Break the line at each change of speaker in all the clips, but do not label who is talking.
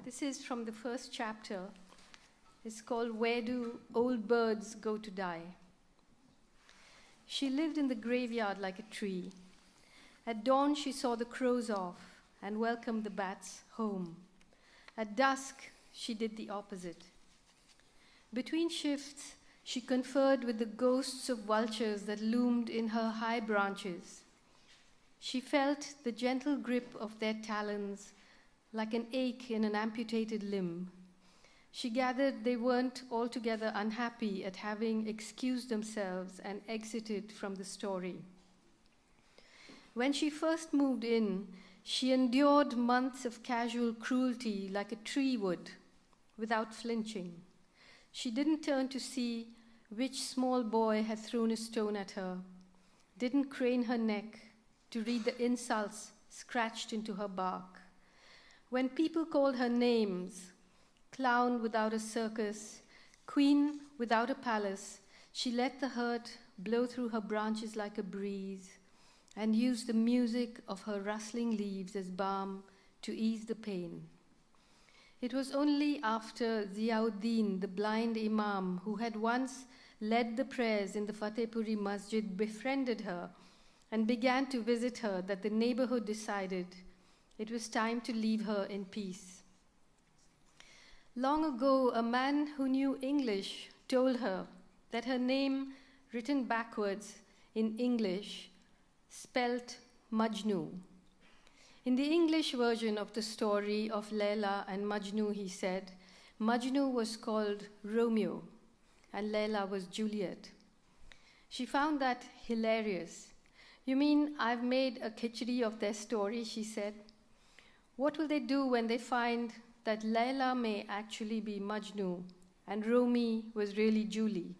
This is from the first chapter. It's called Where Do Old Birds Go to Die? She lived in the graveyard like a tree. At dawn, she saw the crows off and welcomed the bats home. At dusk, she did the opposite. Between shifts, she conferred with the ghosts of vultures that loomed in her high branches. She felt the gentle grip of their talons like an ache in an amputated limb. She gathered they weren't altogether unhappy at having excused themselves and exited from the story. When she first moved in, she endured months of casual cruelty like a tree would, without flinching. She didn't turn to see which small boy had thrown a stone at her, didn't crane her neck to read the insults scratched into her bark. When people called her names, clown without a circus, queen without a palace, she let the hurt blow through her branches like a breeze and used the music of her rustling leaves as balm to ease the pain. It was only after Ziauddin, the blind imam who had once led the prayers in the Fatehpuri Masjid, befriended her and began to visit her that the neighborhood decided it was time to leave her in peace. Long ago, a man who knew English told her that her name, written backwards in English, spelt Majnu. In the English version of the story of Layla and Majnu, he said, Majnu was called Romeo and Layla was Juliet. She found that hilarious. You mean I've made a khichdi of their story, she said. What will they do when they find that Layla may actually be Majnu and Romy was really Julie?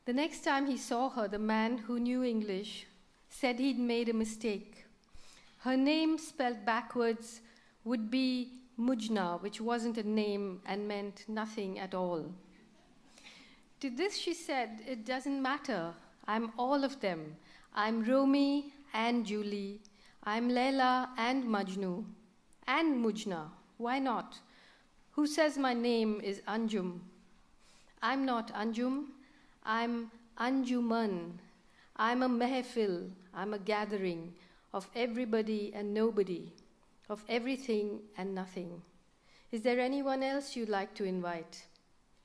The next time he saw her, the man who knew English said he'd made a mistake. Her name spelled backwards would be Mujna, which wasn't a name and meant nothing at all. To this she said, it doesn't matter. I'm all of them. I'm Romy and Julie. I'm Layla and Majnu and Mujna. Why not? Who says my name is Anjum? I'm not Anjum. I'm Anjuman. I'm a mehfil. I'm a gathering of everybody and nobody, of everything and nothing. Is there anyone else you'd like to invite?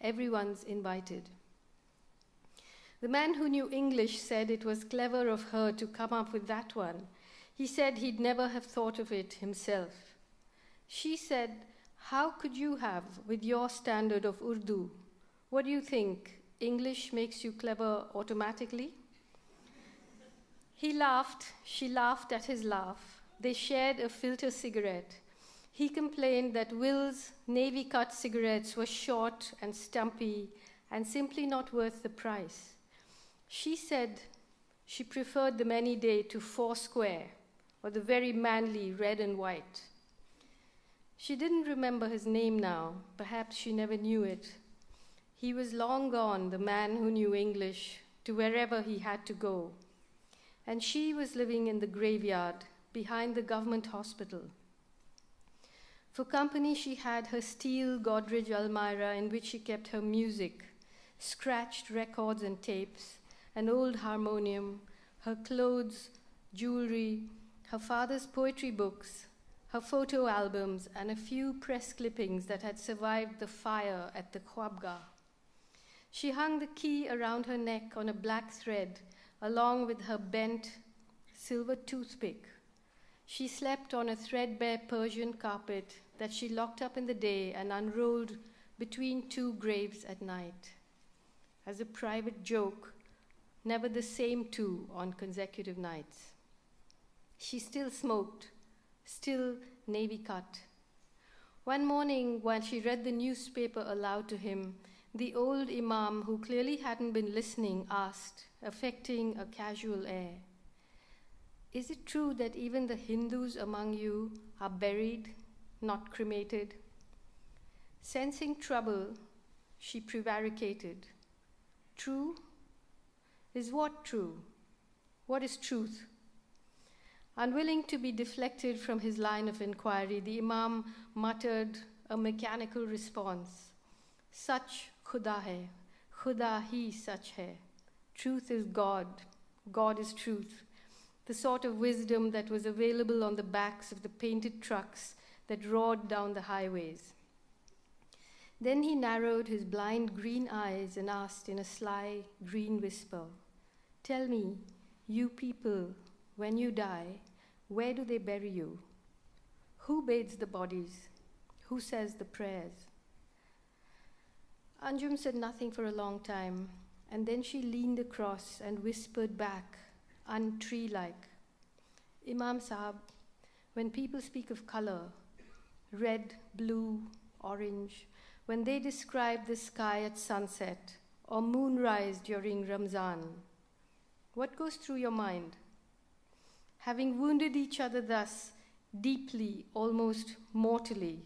Everyone's invited. The man who knew English said it was clever of her to come up with that one. He said he'd never have thought of it himself. She said, how could you have with your standard of Urdu? What do you think? English makes you clever automatically? He laughed. She laughed at his laugh. They shared a filter cigarette. He complained that Will's navy-cut cigarettes were short and stumpy and simply not worth the price. She said she preferred them any day to Foursquare or the very manly red and white. She didn't remember his name now. Perhaps she never knew it. He was long gone, the man who knew English, to wherever he had to go. And she was living in the graveyard behind the government hospital. For company, she had her steel Godrej Almira in which she kept her music, scratched records and tapes, an old harmonium, her clothes, jewelry, her father's poetry books, her photo albums, and a few press clippings that had survived the fire at the Khwabgah. She hung the key around her neck on a black thread, along with her bent silver toothpick. She slept on a threadbare Persian carpet that she locked up in the day and unrolled between two graves at night. As a private joke, never the same two on consecutive nights. She still smoked, still navy cut. One morning, while she read the newspaper aloud to him, the old imam, who clearly hadn't been listening, asked, affecting a casual air, "Is it true that even the Hindus among you are buried, not cremated?" Sensing trouble, she prevaricated. "True? Is what true? What is truth?" Unwilling to be deflected from his line of inquiry, the Imam muttered a mechanical response. Such khuda hai, khuda hi sach hai. Truth is God, God is truth. The sort of wisdom that was available on the backs of the painted trucks that roared down the highways. Then he narrowed his blind green eyes and asked in a sly green whisper, "Tell me, you people, when you die, where do they bury you? Who bathes the bodies? Who says the prayers?" Anjum said nothing for a long time, and then she leaned across and whispered back, untree-like, "Imam Sahab, when people speak of color, red, blue, orange, when they describe the sky at sunset or moonrise during Ramzan, what goes through your mind?" Having wounded each other thus, deeply, almost mortally,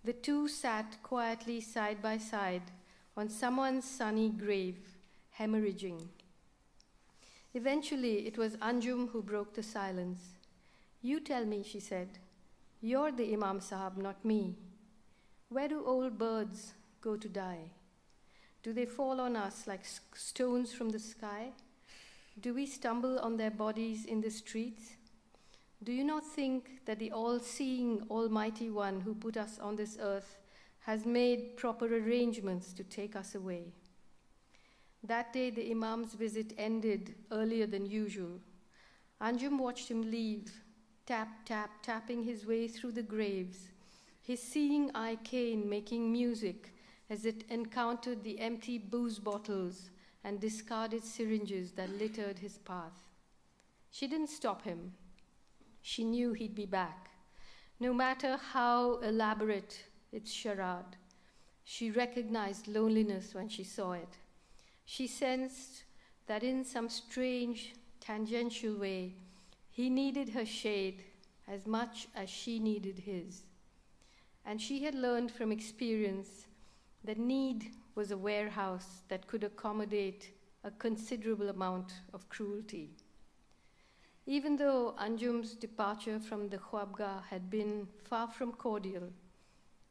the two sat quietly side by side on someone's sunny grave, hemorrhaging. Eventually, it was Anjum who broke the silence. "You tell me," she said. "You're the Imam Sahab, not me. Where do old birds go to die? Do they fall on us like stones from the sky? Do we stumble on their bodies in the streets? Do you not think that the all-seeing, almighty one who put us on this earth has made proper arrangements to take us away?" That day, the Imam's visit ended earlier than usual. Anjum watched him leave, tap, tap, tapping his way through the graves, his seeing eye cane making music as it encountered the empty booze bottles and discarded syringes that littered his path. She didn't stop him. She knew he'd be back. No matter how elaborate its charade, she recognized loneliness when she saw it. She sensed that in some strange, tangential way, he needed her shade as much as she needed his. And she had learned from experience that need was a warehouse that could accommodate a considerable amount of cruelty. Even though Anjum's departure from the Khwabgah had been far from cordial,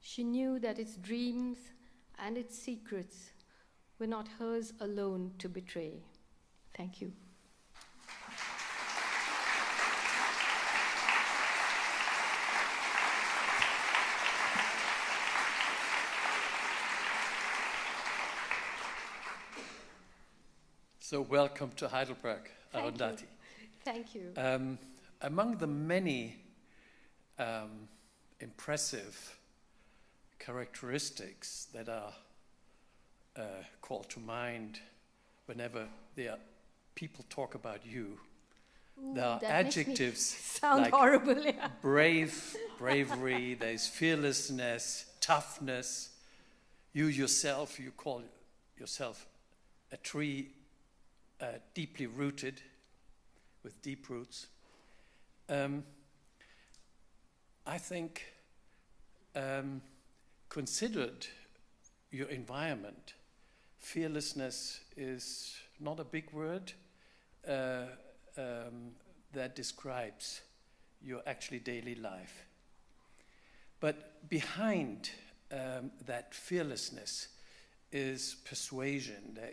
she knew that its dreams and its secrets were not hers alone to betray. Thank you.
So welcome to Heidelberg, Arundhati.
Thank you.
Among the many impressive characteristics that are called to mind whenever people talk about you, there are adjectives
sound
like
horrible, yeah.
bravery, there's fearlessness, toughness. You yourself, you call yourself a tree deeply rooted, with deep roots. I think considered your environment, fearlessness is not a big word that describes your actually daily life. But behind that fearlessness is persuasion, there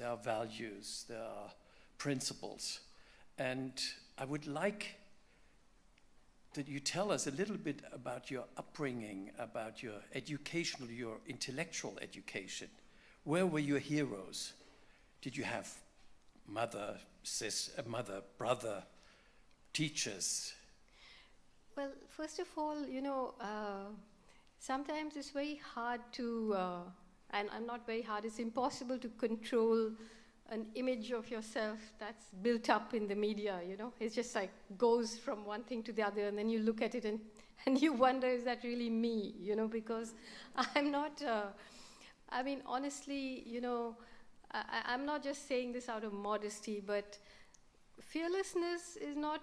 are values, there are principles. And I would like that you tell us a little bit about your upbringing, about your educational, your intellectual education. Where were your heroes? Did you have mother, brother, teachers?
Well, first of all, sometimes it's very hard to, and not very hard, it's impossible to control an image of yourself that's built up in the media, It's just like goes from one thing to the other, and then you look at it and you wonder, is that really me, Because I'm not, honestly, I'm not just saying this out of modesty, but fearlessness is not,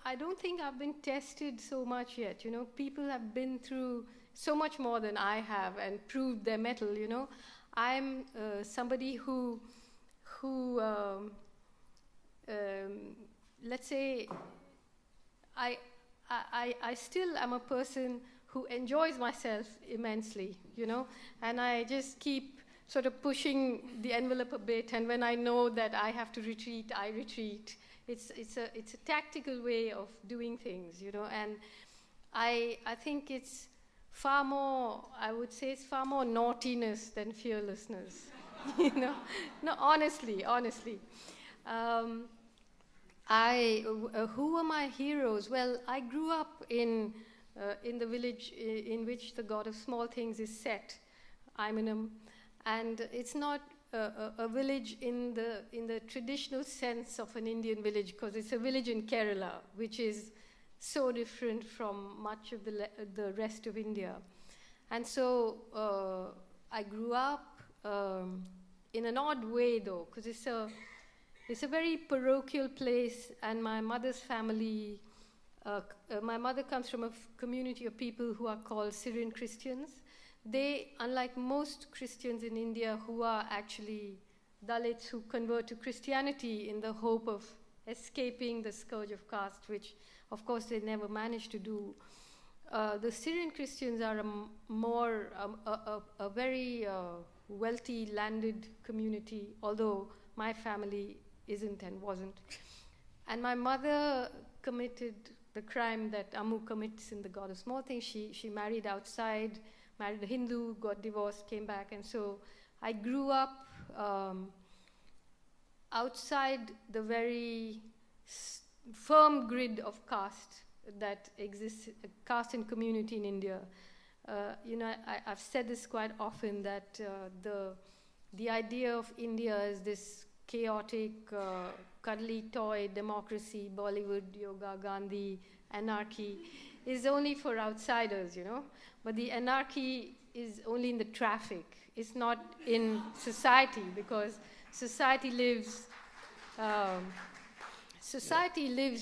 I don't think I've been tested so much yet, People have been through so much more than I have and proved their mettle, I'm somebody who let's say, I still am a person who enjoys myself immensely, you know, and I just keep sort of pushing the envelope a bit, and when I know that I have to retreat, I retreat. It's a tactical way of doing things, you know, and I think it's far more, I would say it's far more naughtiness than fearlessness, you know. No, honestly. Who are my heroes? Well, I grew up in the village in which the God of Small Things is set, Imanam, and it's not a village in the traditional sense of an Indian village, because it's a village in Kerala, which is so different from much of the rest of India. And so I grew up in an odd way, though, because it's a very parochial place, and my mother's family, my mother comes from a community of people who are called Syrian Christians. They, unlike most Christians in India who are actually Dalits who convert to Christianity in the hope of escaping the scourge of caste, which of course they never managed to do, the Syrian Christians are a very wealthy landed community, although my family isn't and wasn't. And my mother committed the crime that Amu commits in The God of Small Things. She married outside, married a Hindu, got divorced, came back, and so I grew up outside the very firm grid of caste that exists, caste and community in India. You know, I've said this quite often, that the idea of India as this chaotic, cuddly toy democracy, Bollywood, yoga, Gandhi, anarchy, is only for outsiders, you know. But the anarchy is only in the traffic. It's not in society, because society lives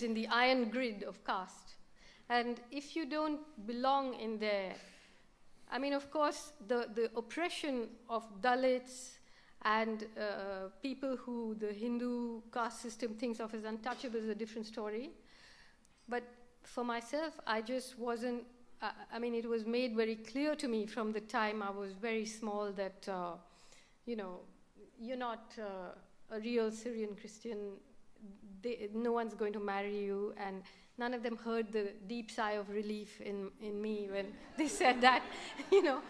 in the iron grid of caste. And if you don't belong in there, I mean, of course, the oppression of Dalits and people who the Hindu caste system thinks of as untouchable is a different story. But for myself, I just wasn't, I mean, it was made very clear to me from the time I was very small that, you know, you're not a real Syrian Christian. No one's going to marry you, and none of them heard the deep sigh of relief in me when they said that, you know.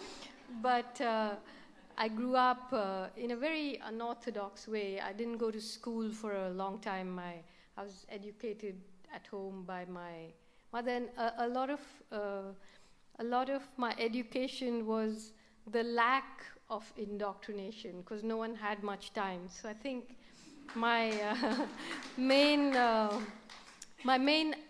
But I grew up in a very unorthodox way. I didn't go to school for a long time. I was educated at home by my mother, and a lot of my education was the lack of indoctrination, because no one had much time. So I think my main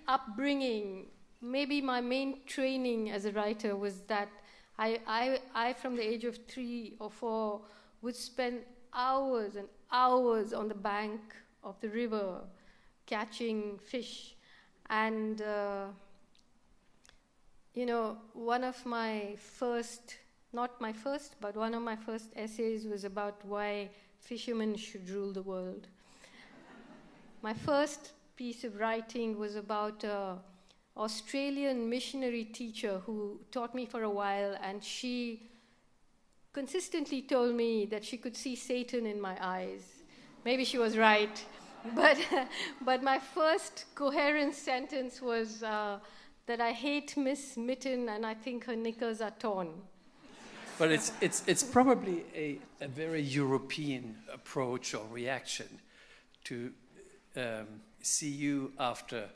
upbringing, maybe my main training as a writer, was that I from the age of 3 or 4 would spend hours and hours on the bank of the river catching fish. And you know, one of my first essays was about why fishermen should rule the world. My first piece of writing was about an Australian missionary teacher who taught me for a while, and she consistently told me that she could see Satan in my eyes. Maybe she was right, but my first coherent sentence was that I hate Miss Mitten and I think her knickers are torn.
But it's probably a very European approach or reaction to see you after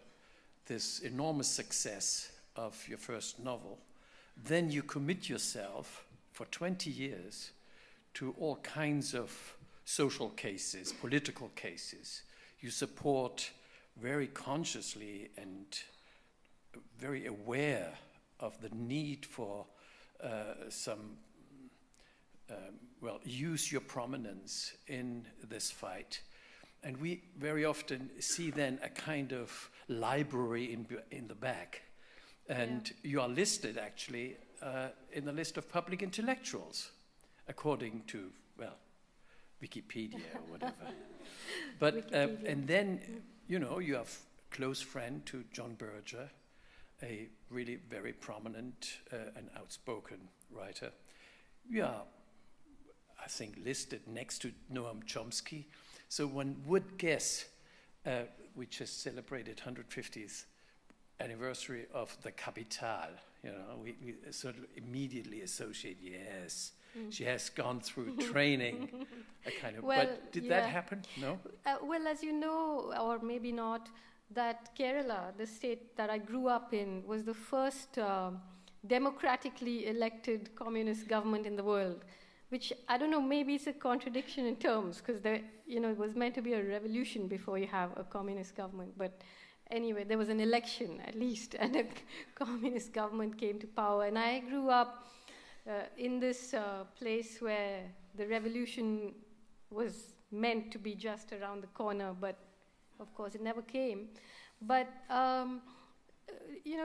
this enormous success of your first novel. Then you commit yourself for 20 years to all kinds of social cases, political cases. You support very consciously and very aware of the need for use your prominence in this fight. And we very often see then a kind of library in the back. And you are listed actually in the list of public intellectuals, according to, well, Wikipedia or whatever. But, and then, you know, you have close friend to John Berger, a really very prominent and outspoken writer. Yeah, I think listed next to Noam Chomsky. So one would guess we just celebrated 150th anniversary of the Capital. You know, we sort of immediately associate, yes, she has gone through training, a kind of.
Well,
but did that happen? No?
Well, as you know, or maybe not, that Kerala, the state that I grew up in, was the first democratically elected communist government in the world, which, I don't know, maybe it's a contradiction in terms, because it was meant to be a revolution before you have a communist government. But anyway, there was an election, at least, and a communist government came to power. And I grew up in this place where the revolution was meant to be just around the corner, but of course it never came. But,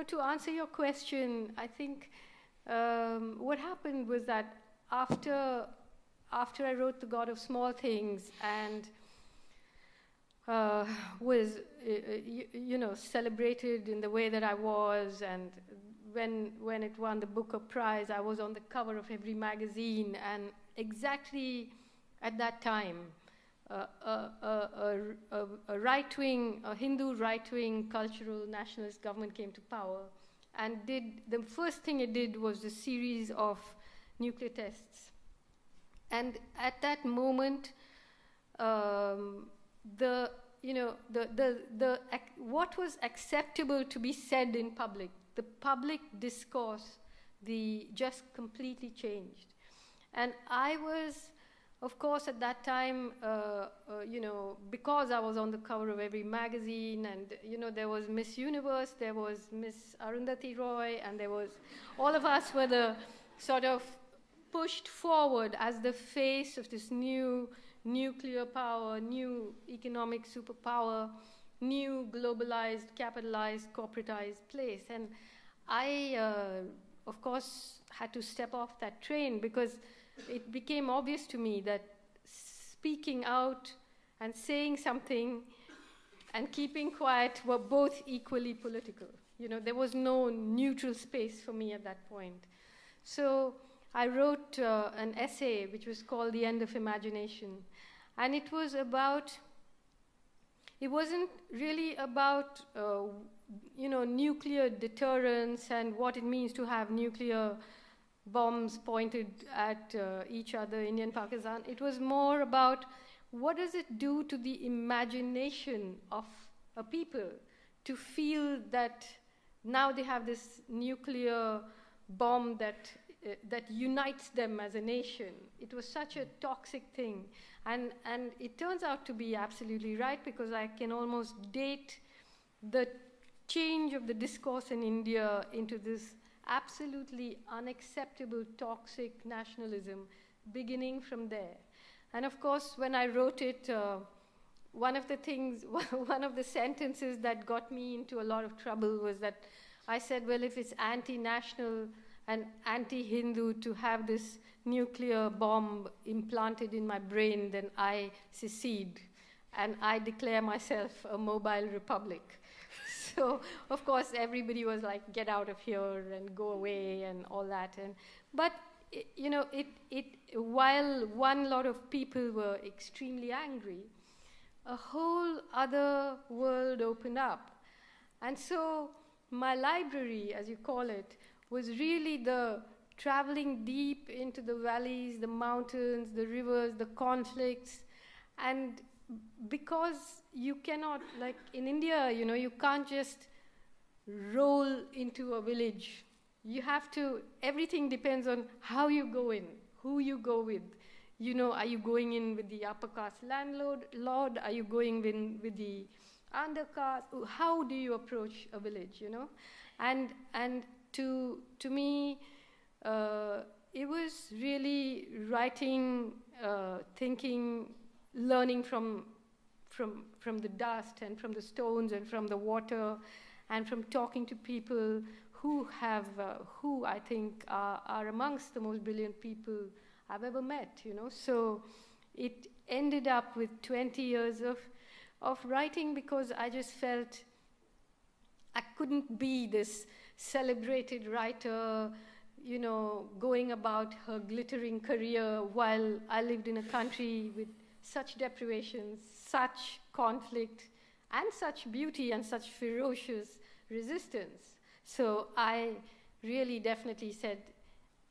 to answer your question, I think what happened was that after I wrote The God of Small Things and was, celebrated in the way that I was, and when it won the Booker Prize, I was on the cover of every magazine, and exactly at that time, a Hindu right-wing cultural nationalist government came to power, and the first thing it did was a series of nuclear tests. And at that moment, what was acceptable to be said in public, the public discourse, just completely changed. And I was, of course, at that time, because I was on the cover of every magazine, and, there was Miss Universe, there was Miss Arundhati Roy, and all of us were the sort of pushed forward as the face of this new nuclear power, new economic superpower, new globalized, capitalized, corporatized place. And I, of course, had to step off that train because it became obvious to me that speaking out and saying something and keeping quiet were both equally political. There was no neutral space for me at that point. So I wrote an essay which was called The End of Imagination. And it wasn't really about, nuclear deterrence and what it means to have nuclear bombs pointed at each other, India and Pakistan. It was more about what does it do to the imagination of a people to feel that now they have this nuclear bomb that unites them as a nation. It was such a toxic thing. And it turns out to be absolutely right, because I can almost date the change of the discourse in India into this absolutely unacceptable, toxic nationalism beginning from there. And of course, when I wrote it, one of the sentences that got me into a lot of trouble was that I said, well, if it's anti-national and anti-Hindu to have this nuclear bomb implanted in my brain, then I secede, and I declare myself a mobile republic. So, of course, everybody was like, get out of here and go away and all that. But while one lot of people were extremely angry, a whole other world opened up. And so my library, as you call it, was really the traveling deep into the valleys, the mountains, the rivers, the conflicts. And because you cannot, like in India, you can't just roll into a village. You have to, everything depends on how you go in, who you go with. Are you going in with the upper caste landlord? Are you going in with the undercaste? How do you approach a village, And to me, it was really writing, thinking, learning from the dust and from the stones and from the water and from talking to people who I think are amongst the most brilliant people I've ever met, So it ended up with 20 years of writing, because I just felt I couldn't be this celebrated writer, you know, going about her glittering career while I lived in a country with such deprivations, such conflict, and such beauty and such ferocious resistance. So I really definitely said,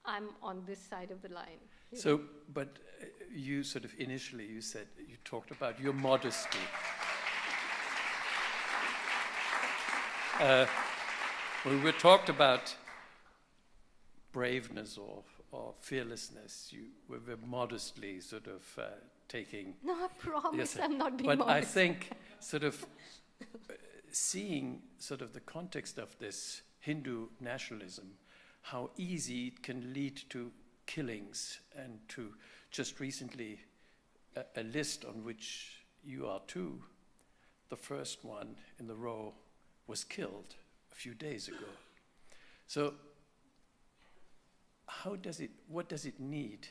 I'm on this side of the line.
So, but you sort of initially, you said, you talked about your modesty. When we talked about braveness or fearlessness, you were very modestly sort of taking...
No, I promise
yes,
I'm not being
but
modest.
I think sort of seeing sort of the context of this Hindu nationalism, how easy it can lead to killings, and to just recently a list on which you are too, the first one in the row was killed a few days ago. So what does it need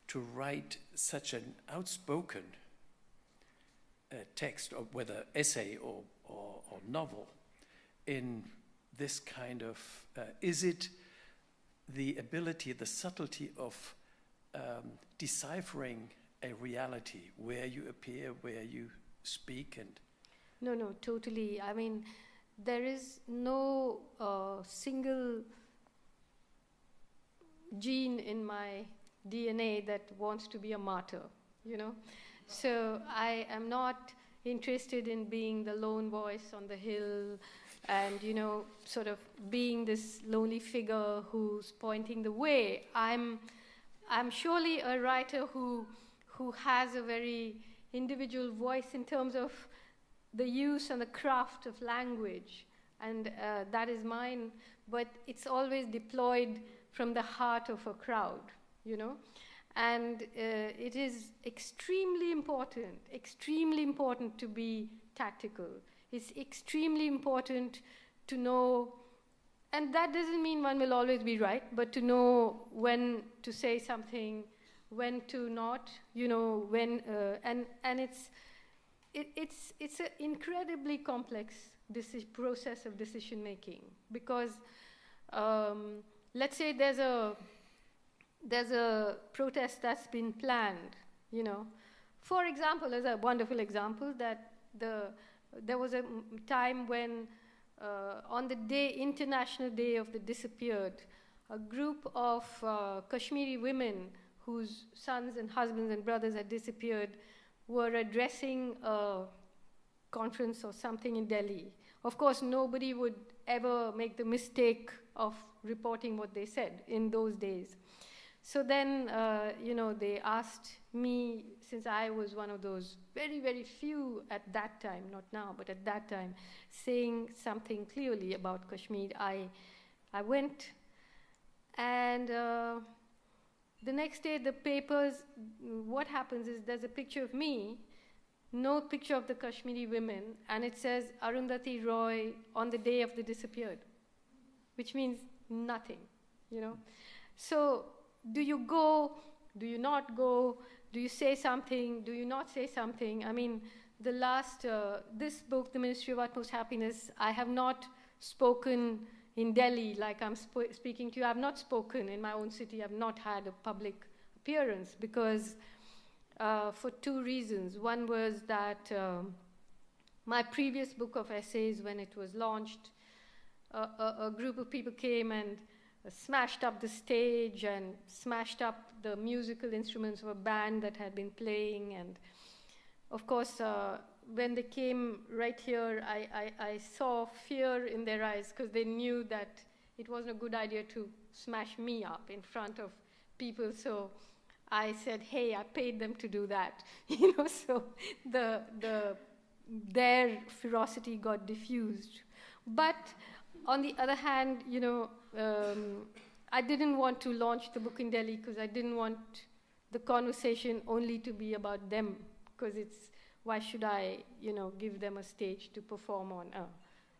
to write such an outspoken text, or whether essay or novel, in this kind of, is it the ability, the subtlety of deciphering a reality where you appear, where you speak? And
No, totally. I mean, there is no single gene in my DNA that wants to be a martyr, you know. So I am not interested in being the lone voice on the hill and, you know, sort of being this lonely figure who's pointing the way. I'm surely a writer who has a very individual voice in terms of the use and the craft of language, and that is mine, but it's always deployed from the heart of a crowd, you know. And it is extremely important to be tactical. It's extremely important to know, and that doesn't mean one will always be right, but to know when to say something, when to not, you know, when, and it's an incredibly complex process of decision making, because let's say there's a protest that's been planned, you know. For example, as a wonderful example, that there was a time when on the International Day of the Disappeared, a group of Kashmiri women whose sons and husbands and brothers had disappeared were addressing a conference or something in Delhi. Of course, nobody would ever make the mistake of reporting what they said in those days. So then, you know, they asked me, since I was one of those very, very few at that time, not now, but at that time, saying something clearly about Kashmir, I went, and the next day, the papers, what happens is there's a picture of me, no picture of the Kashmiri women, and it says Arundhati Roy on the day of the disappeared, which means nothing, you know. So do you go? Do you not go? Do you say something? Do you not say something? I mean, the last, this book, The Ministry of Utmost Happiness, I have not spoken in Delhi like I'm speaking to you. I've not spoken in my own city. I've not had a public appearance because for two reasons. One was that my previous book of essays, when it was launched, a group of people came and smashed up the stage and smashed up the musical instruments of a band that had been playing. And of course, when they came right here, I saw fear in their eyes because they knew that it wasn't a good idea to smash me up in front of people. So I said, hey, I paid them to do that. You know, so their ferocity got diffused. But on the other hand, you know, I didn't want to launch the book in Delhi because I didn't want the conversation only to be about them, because it's, why should I, you know, give them a stage to perform on an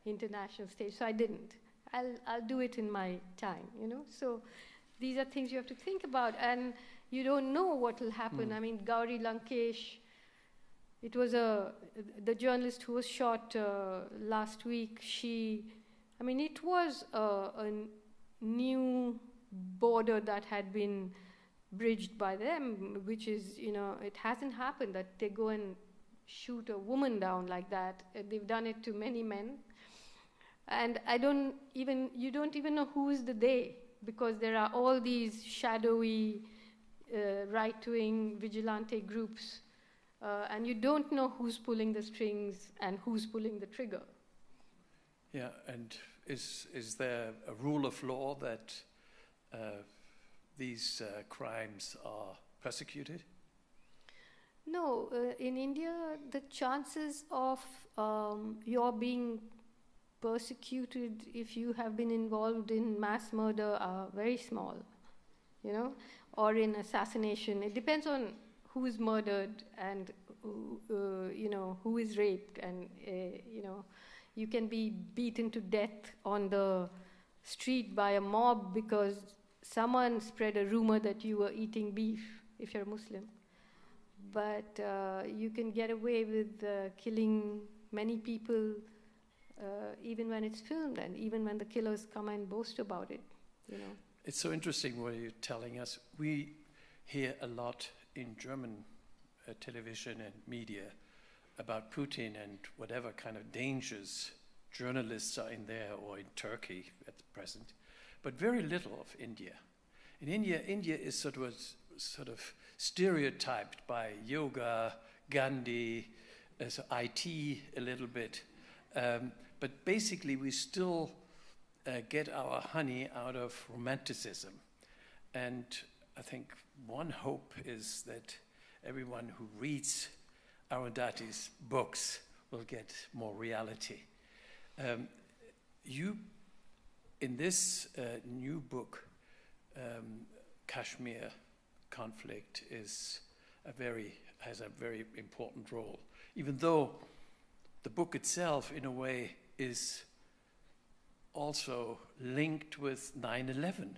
international stage? So I didn't. I'll do it in my time, you know. So these are things you have to think about, and you don't know what will happen. I mean, Gauri Lankesh, it was the journalist who was shot last week. She mean, it was a new border that had been bridged by them, which is, it hasn't happened that they go and shoot a woman down like that. They've done it to many men. And you don't even know who is the they, because there are all these shadowy right-wing vigilante groups, and you don't know who's pulling the strings and who's pulling the trigger.
Yeah, and is there a rule of law that these crimes are persecuted?
No, in India, the chances of your being persecuted if you have been involved in mass murder are very small, or in assassination. It depends on who is murdered and who is raped, and you can be beaten to death on the street by a mob because someone spread a rumor that you were eating beef if you're Muslim. But you can get away with killing many people even when it's filmed and even when the killers come and boast about it,
It's so interesting what you're telling us. We hear a lot in German television and media about Putin and whatever kind of dangers journalists are in there, or in Turkey at the present, but very little of India. In India is sort of stereotyped by yoga, Gandhi, as IT a little bit, but basically we still get our honey out of romanticism. And I think one hope is that everyone who reads Arundhati's books will get more reality. You, in this new book, Kashmir conflict has a very important role, even though the book itself, in a way, is also linked with 9/11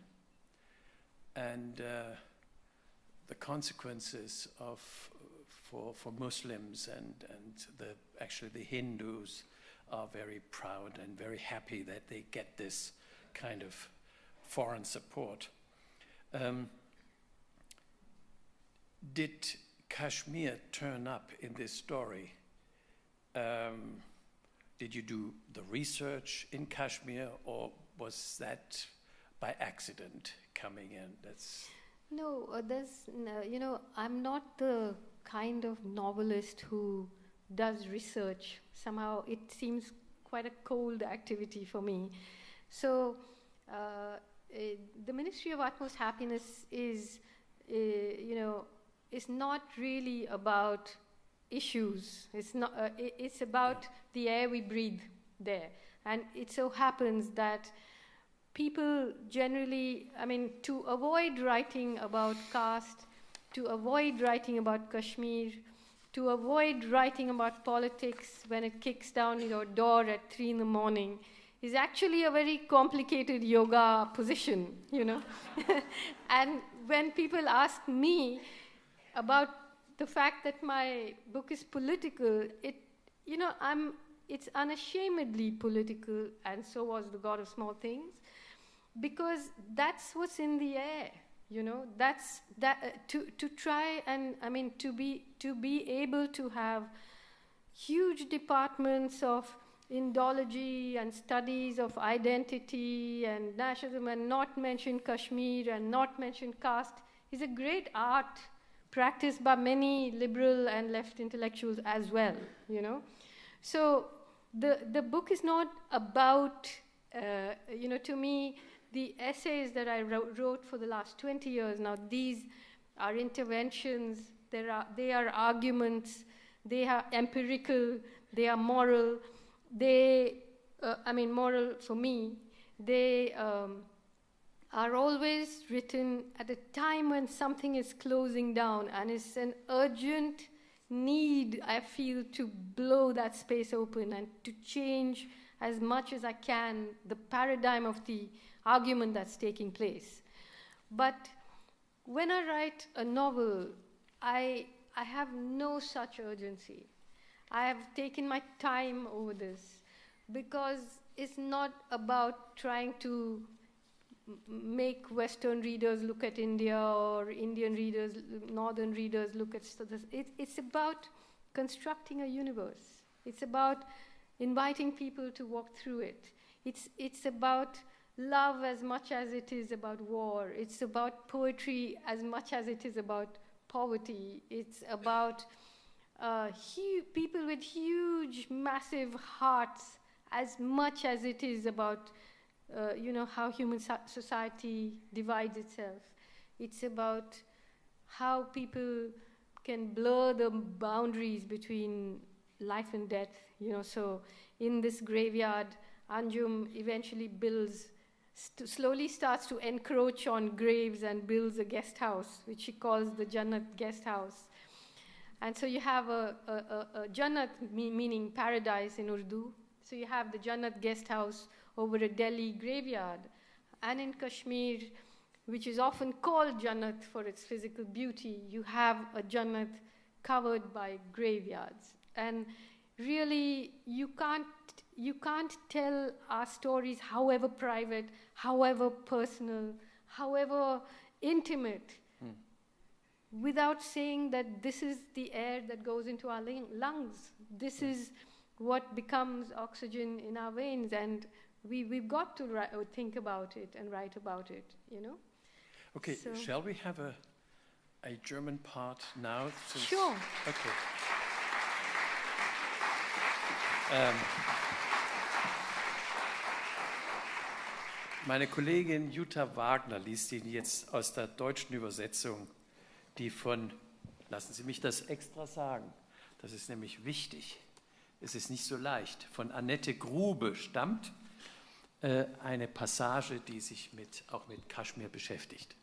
and the consequences for Muslims and actually the Hindus are very proud and very happy that they get this kind of foreign support. Did Kashmir turn up in this story? Did you do the research in Kashmir, or was that by accident coming in?
No, I'm not the kind of novelist who does research. Somehow it seems quite a cold activity for me. So the Ministry of Utmost Happiness is not really about issues. It's not. It's about the air we breathe there. And it so happens that people generally, to avoid writing about caste, to avoid writing about Kashmir, to avoid writing about politics when it kicks down your door at 3 a.m, is actually a very complicated yoga position, And when people ask me about the fact that my book is political, it's unashamedly political, and so was The God of Small Things, because that's what's in the air, That's to try and to be able to have huge departments of Indology and studies of identity and nationalism, and not mention Kashmir and not mention caste, is a great art practiced by many liberal and left intellectuals as well, So the book is not about, to me, the essays that I wrote for the last 20 years now, these are interventions, they are arguments, they are empirical, they are moral, moral for me, they are always written at a time when something is closing down, and it's an urgent need, I feel, to blow that space open and to change as much as I can the paradigm of the argument that's taking place. But when I write a novel, I have no such urgency. I have taken my time over this because is not about trying to make Western readers look at India or Indian readers, Northern readers look at this. It's about constructing a universe. It's about inviting people to walk through it. It's about love as much as it is about war. It's about poetry as much as it is about poverty. It's about people with huge, massive hearts as much as it is about how human society divides itself. It's about how people can blur the boundaries between life and death. So in this graveyard, Anjum eventually slowly starts to encroach on graves and builds a guest house, which she calls the Jannat guest house. And so you have a Jannat, meaning paradise in Urdu. So you have the Jannat guest house over a Delhi graveyard. And in Kashmir, which is often called Jannat for its physical beauty, you have a Jannat covered by graveyards. And really, you can't tell our stories, however private, however personal, however intimate, without saying that this is the air that goes into our lungs. This is what becomes oxygen in our veins, and we've got to think about it and write about it,
Okay, so shall we have a German part now?
Sure.
Okay. Meine Kollegin Jutta Wagner liest Ihnen jetzt aus der deutschen Übersetzung, die von, lassen Sie mich das extra sagen, das ist nämlich wichtig, es ist nicht so leicht, von Annette Grube stammt eine Passage, die sich auch mit Kaschmir beschäftigt.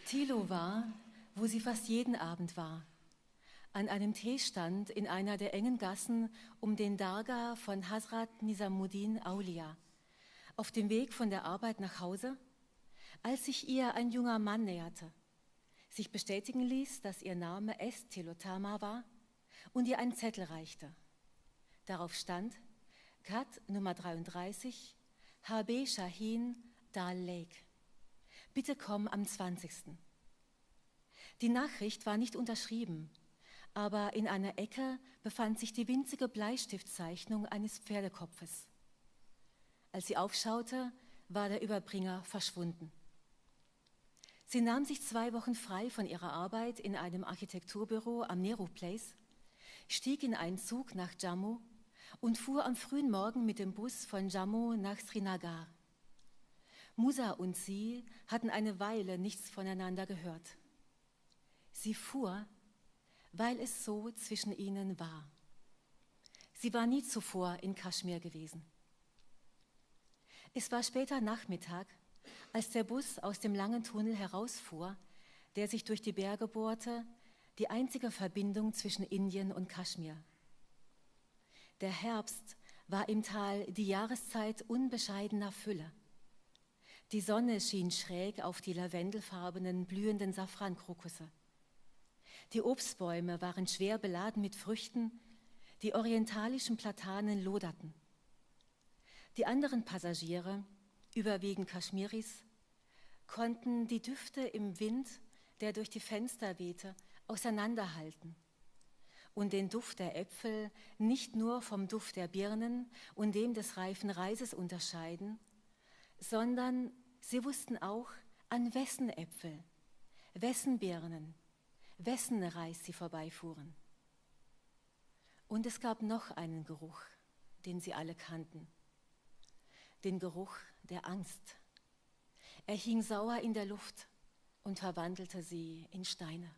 Thilo war, wo sie fast jeden Abend war, an einem Teestand in einer der engen Gassen um den Dargah von Hazrat Nizamuddin Aulia, auf dem Weg von der Arbeit nach Hause, als sich ihr ein junger Mann näherte, sich bestätigen ließ, dass ihr Name S. Tilotama war und ihr einen Zettel reichte. Darauf stand Kat Nummer 33, HB Shahin Dal Lake. Bitte komm am 20. Die Nachricht war nicht unterschrieben, aber in einer Ecke befand sich die winzige Bleistiftzeichnung eines Pferdekopfes. Als sie aufschaute, war der Überbringer verschwunden. Sie nahm sich 2 Wochen frei von ihrer Arbeit in einem Architekturbüro am Nehru Place, stieg in einen Zug nach Jammu und fuhr am frühen Morgen mit dem Bus von Jammu nach Srinagar. Musa und sie hatten eine Weile nichts voneinander gehört. Sie fuhr, weil es so zwischen ihnen war. Sie war nie zuvor in Kaschmir gewesen. Es war später Nachmittag, als der Bus aus dem langen Tunnel herausfuhr, der sich durch die Berge bohrte, die einzige Verbindung zwischen Indien und Kaschmir. Der Herbst war im Tal die Jahreszeit unbescheidener Fülle. Die Sonne schien schräg auf die lavendelfarbenen, blühenden Safrankrokusse. Die Obstbäume waren schwer beladen mit Früchten, die orientalischen Platanen loderten. Die anderen Passagiere, überwiegend Kaschmiris, konnten die Düfte im Wind, der durch die Fenster wehte, auseinanderhalten und den Duft der Äpfel nicht nur vom Duft der Birnen und dem des reifen Reises unterscheiden, sondern sie wussten auch, an wessen Äpfel, wessen Birnen, wessen Reis sie vorbeifuhren. Und es gab noch einen Geruch, den sie alle kannten, den Geruch der Angst. Er hing sauer in der Luft und verwandelte sie in Steine.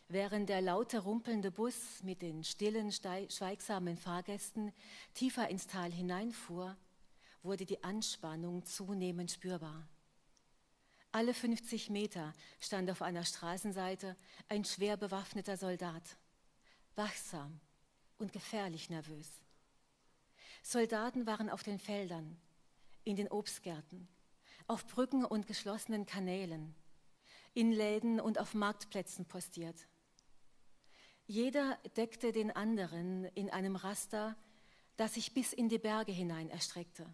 Während der laute, rumpelnde Bus mit den stillen, schweigsamen Fahrgästen tiefer ins Tal hineinfuhr, wurde die Anspannung zunehmend spürbar. Alle 50 Meter stand auf einer Straßenseite ein schwer bewaffneter Soldat, wachsam und gefährlich nervös. Soldaten waren auf den Feldern, in den Obstgärten, auf Brücken und geschlossenen Kanälen, in Läden und auf Marktplätzen postiert. Jeder deckte den anderen in einem Raster, das sich bis in die Berge hinein erstreckte.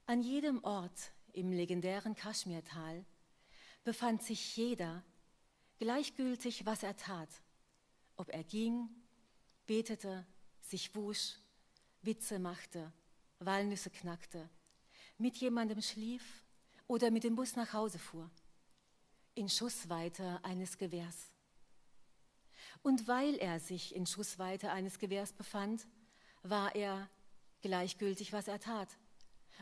An jedem Ort im legendären Kaschmirtal befand sich jeder, gleichgültig, was er tat, ob er ging, betete, sich wusch, Witze machte, Walnüsse knackte, mit jemandem schlief oder mit dem Bus nach Hause fuhr, in Schussweite eines Gewehrs. Und weil er sich in Schussweite eines Gewehrs befand, war er, gleichgültig, was er tat,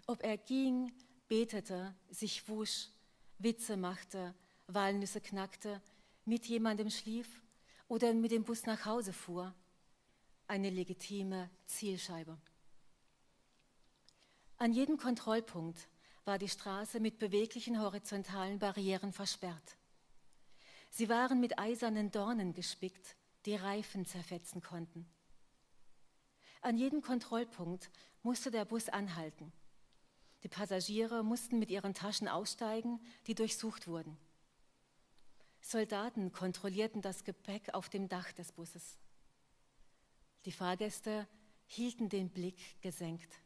ob er ging, betete, sich wusch, Witze machte, Walnüsse knackte, mit jemandem schlief oder mit dem Bus nach Hause fuhr, eine legitime Zielscheibe. An jedem Kontrollpunkt war die Straße mit beweglichen horizontalen Barrieren versperrt. Sie waren mit eisernen Dornen gespickt, die Reifen zerfetzen konnten. An jedem Kontrollpunkt musste der Bus anhalten. Die Passagiere mussten mit ihren Taschen aussteigen, die durchsucht wurden. Soldaten kontrollierten das Gepäck auf dem Dach des Busses. Die Fahrgäste hielten den Blick gesenkt.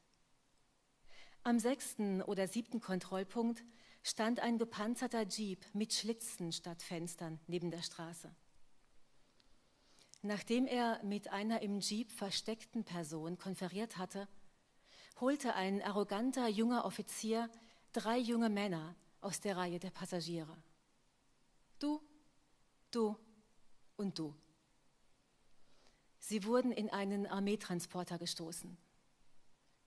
Am 6. oder 7. Kontrollpunkt stand ein gepanzerter Jeep mit Schlitzen statt Fenstern neben der Straße. Nachdem er mit einer im Jeep versteckten Person konferiert hatte, holte ein arroganter junger Offizier 3 junge Männer aus der Reihe der Passagiere. Du, du und du. Sie wurden in einen Armeetransporter gestoßen.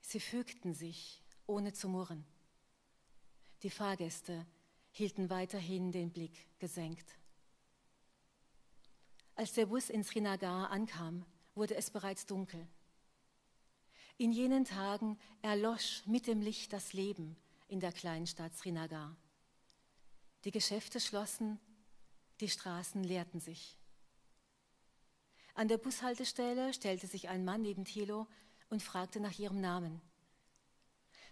Sie fügten sich, ohne zu murren. Die Fahrgäste hielten weiterhin den Blick gesenkt. Als der Bus in Srinagar ankam, wurde es bereits dunkel. In jenen Tagen erlosch mit dem Licht das Leben in der kleinen Stadt Srinagar. Die Geschäfte schlossen, die Straßen leerten sich. An der Bushaltestelle stellte sich ein Mann neben Thilo und fragte nach ihrem Namen.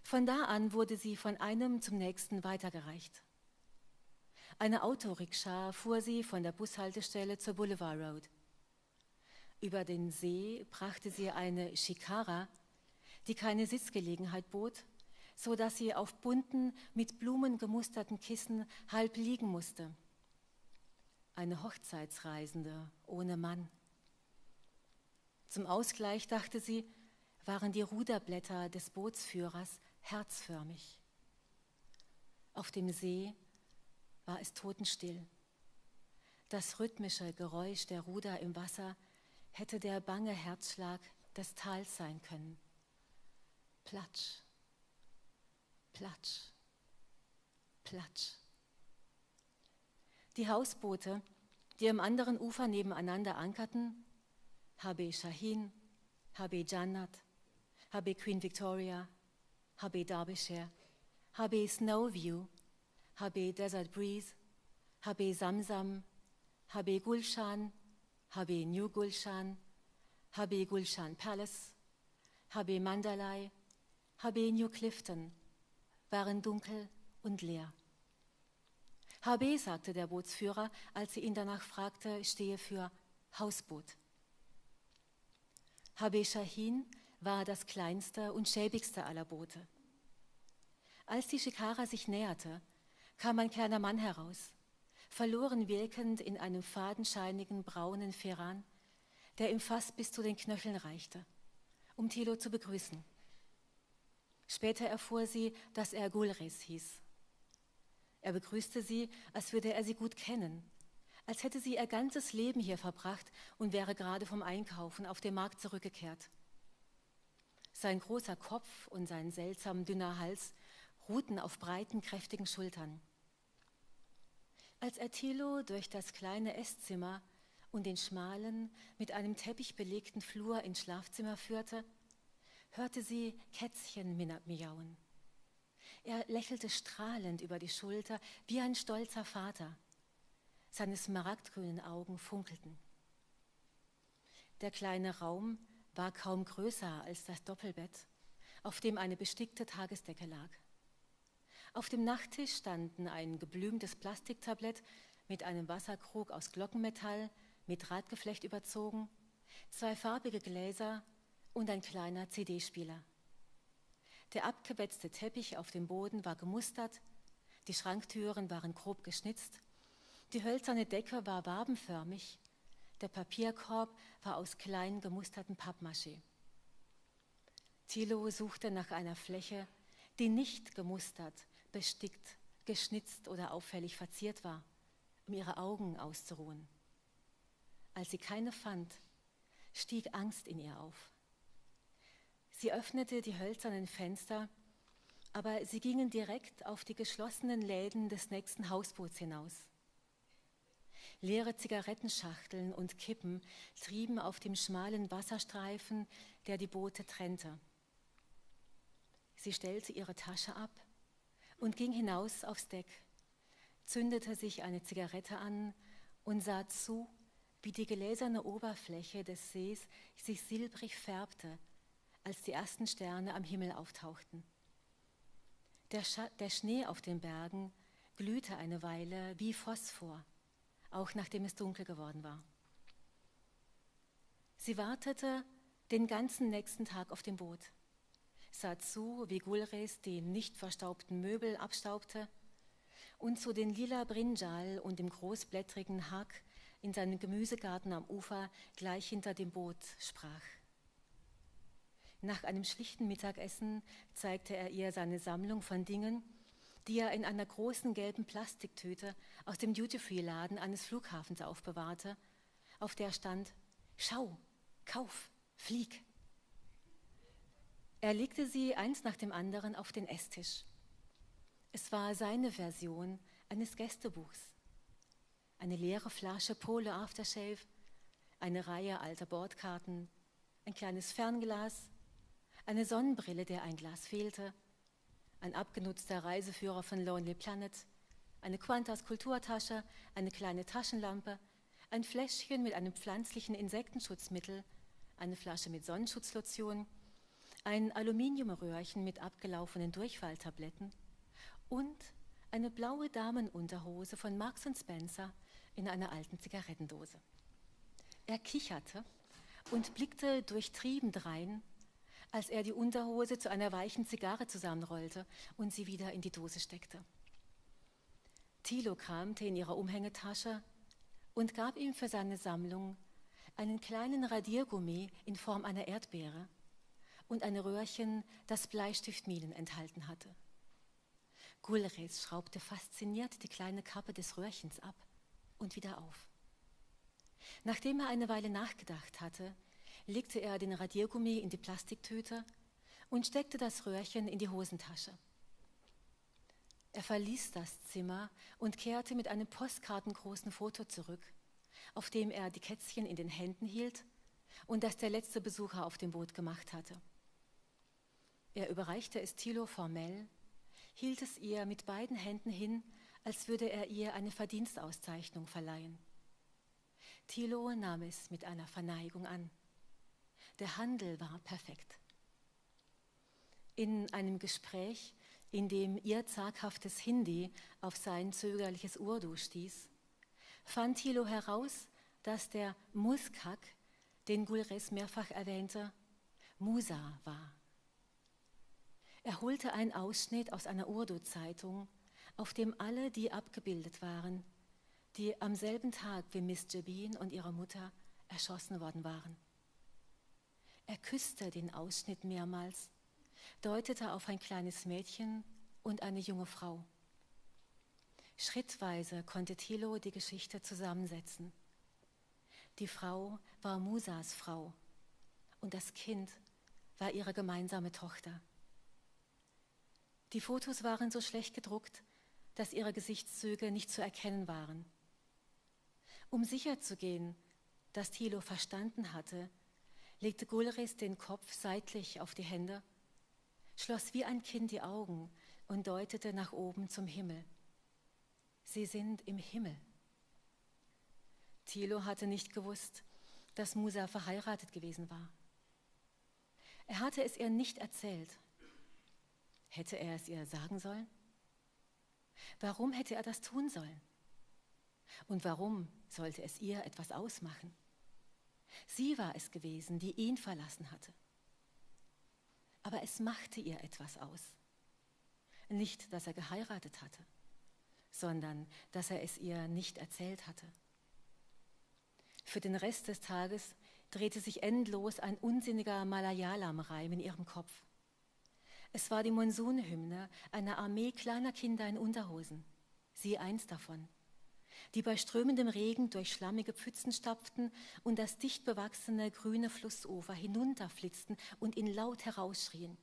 Von da an wurde sie von einem zum nächsten weitergereicht. Eine Autorikscha fuhr sie von der Bushaltestelle zur Boulevard Road. Über den See brachte sie eine Shikara, die keine Sitzgelegenheit bot, so dass sie auf bunten, mit Blumen gemusterten Kissen halb liegen musste. Eine Hochzeitsreisende ohne Mann. Zum Ausgleich, dachte sie, waren die Ruderblätter des Bootsführers herzförmig. Auf dem See war es totenstill. Das rhythmische Geräusch der Ruder im Wasser hätte der bange Herzschlag des Tals sein können. Platsch, platsch, platsch. Die Hausboote, die am anderen Ufer nebeneinander ankerten, Habe Shahin, Habe Jannat, Habe Queen Victoria, Habe Derbyshire, Habe Snowview, Habe Desert Breeze, Habe Samsam, Habe Gulshan, Habe New Gulshan, Habe Gulshan Palace, Habe Mandalay, Habe New Clifton, waren dunkel und leer. Habe, sagte der Bootsführer, als sie ihn danach fragte, stehe für Hausboot. Habe Shahin war das kleinste und schäbigste aller Boote. Als die Shikara sich näherte, kam ein kleiner Mann heraus, verloren wirkend in einem fadenscheinigen braunen Feran, der ihm fast bis zu den Knöcheln reichte, um Thilo zu begrüßen. Später erfuhr sie, dass er Gulris hieß. Er begrüßte sie, als würde er sie gut kennen, als hätte sie ihr ganzes Leben hier verbracht und wäre gerade vom Einkaufen auf den Markt zurückgekehrt. Sein großer Kopf und sein seltsam dünner Hals ruhten auf breiten, kräftigen Schultern. Als er Thilo durch das kleine Esszimmer und den schmalen, mit einem Teppich belegten Flur ins Schlafzimmer führte, hörte sie Kätzchen miauen. Er lächelte strahlend über die Schulter wie ein stolzer Vater. Seine smaragdgrünen Augen funkelten. Der kleine Raum war kaum größer als das Doppelbett, auf dem eine bestickte Tagesdecke lag. Auf dem Nachttisch standen ein geblümtes Plastiktablett mit einem Wasserkrug aus Glockenmetall, mit Drahtgeflecht überzogen, 2 farbige Gläser und ein kleiner CD-Spieler. Der abgewetzte Teppich auf dem Boden war gemustert, die Schranktüren waren grob geschnitzt, die hölzerne Decke war wabenförmig, der Papierkorb war aus klein gemusterten Pappmaché. Thilo suchte nach einer Fläche, die nicht gemustert, bestickt, geschnitzt oder auffällig verziert war, um ihre Augen auszuruhen. Als sie keine fand, stieg Angst in ihr auf. Sie öffnete die hölzernen Fenster, aber sie gingen direkt auf die geschlossenen Läden des nächsten Hausboots hinaus. Leere Zigarettenschachteln und Kippen trieben auf dem schmalen Wasserstreifen, der die Boote trennte. Sie stellte ihre Tasche ab und ging hinaus aufs Deck, zündete sich eine Zigarette an und sah zu, wie die gläserne Oberfläche des Sees sich silbrig färbte, als die ersten Sterne am Himmel auftauchten. Der Schnee auf den Bergen glühte eine Weile wie Phosphor, auch nachdem es dunkel geworden war. Sie wartete den ganzen nächsten Tag auf dem Boot, sah zu, wie Gulres die nicht verstaubten Möbel abstaubte und zu den lila Brinjal und dem großblättrigen Hack in seinem Gemüsegarten am Ufer gleich hinter dem Boot sprach. Nach einem schlichten Mittagessen zeigte er ihr seine Sammlung von Dingen, die er in einer großen gelben Plastiktüte aus dem Duty-Free-Laden eines Flughafens aufbewahrte, auf der stand: Schau, kauf, flieg. Er legte sie eins nach dem anderen auf den Esstisch. Es war seine Version eines Gästebuchs. Eine leere Flasche Polo Aftershave, eine Reihe alter Bordkarten, ein kleines Fernglas, eine Sonnenbrille, der ein Glas fehlte, ein abgenutzter Reiseführer von Lonely Planet, eine Qantas Kulturtasche, eine kleine Taschenlampe, ein Fläschchen mit einem pflanzlichen Insektenschutzmittel, eine Flasche mit Sonnenschutzlotion, ein Aluminiumröhrchen mit abgelaufenen Durchfalltabletten und eine blaue Damenunterhose von Marks & Spencer in einer alten Zigarettendose. Er kicherte und blickte durchtrieben drein, als er die Unterhose zu einer weichen Zigarre zusammenrollte und sie wieder in die Dose steckte. Thilo kramte in ihrer Umhängetasche und gab ihm für seine Sammlung einen kleinen Radiergummi in Form einer Erdbeere und ein Röhrchen, das Bleistiftminen enthalten hatte. Gulres schraubte fasziniert die kleine Kappe des Röhrchens ab und wieder auf. Nachdem er eine Weile nachgedacht hatte, legte er den Radiergummi in die Plastiktüte und steckte das Röhrchen in die Hosentasche. Er verließ das Zimmer und kehrte mit einem postkartengroßen Foto zurück, auf dem er die Kätzchen in den Händen hielt und das der letzte Besucher auf dem Boot gemacht hatte. Er überreichte es Thilo formell, hielt es ihr mit beiden Händen hin, als würde er ihr eine Verdienstauszeichnung verleihen. Thilo nahm es mit einer Verneigung an. Der Handel war perfekt. In einem Gespräch, in dem ihr zaghaftes Hindi auf sein zögerliches Urdu stieß, fand Thilo heraus, dass der Muskak, den Gulres mehrfach erwähnte, Musa war. Er holte einen Ausschnitt aus einer Urdu-Zeitung, auf dem alle die abgebildet waren, die am selben Tag wie Miss Jabin und ihre Mutter erschossen worden waren. Er küsste den Ausschnitt mehrmals, deutete auf ein kleines Mädchen und eine junge Frau. Schrittweise konnte Thilo die Geschichte zusammensetzen. Die Frau war Musas Frau und das Kind war ihre gemeinsame Tochter. Die Fotos waren so schlecht gedruckt, dass ihre Gesichtszüge nicht zu erkennen waren. Um sicherzugehen, dass Thilo verstanden hatte, legte Gulres den Kopf seitlich auf die Hände, schloss wie ein Kind die Augen und deutete nach oben zum Himmel. Sie sind im Himmel. Thilo hatte nicht gewusst, dass Musa verheiratet gewesen war. Er hatte es ihr nicht erzählt. Hätte er es ihr sagen sollen? Warum hätte er das tun sollen? Und warum sollte es ihr etwas ausmachen? Sie war es gewesen, die ihn verlassen hatte. Aber es machte ihr etwas aus. Nicht, dass er geheiratet hatte, sondern dass er es ihr nicht erzählt hatte. Für den Rest des Tages drehte sich endlos ein unsinniger Malayalam-Reim in ihrem Kopf. Es war die Monsunhymne einer Armee kleiner Kinder in Unterhosen, sie eins davon, die bei strömendem Regen durch schlammige Pfützen stapften und das dicht bewachsene grüne Flussufer hinunterflitzten und ihn laut herausschrien.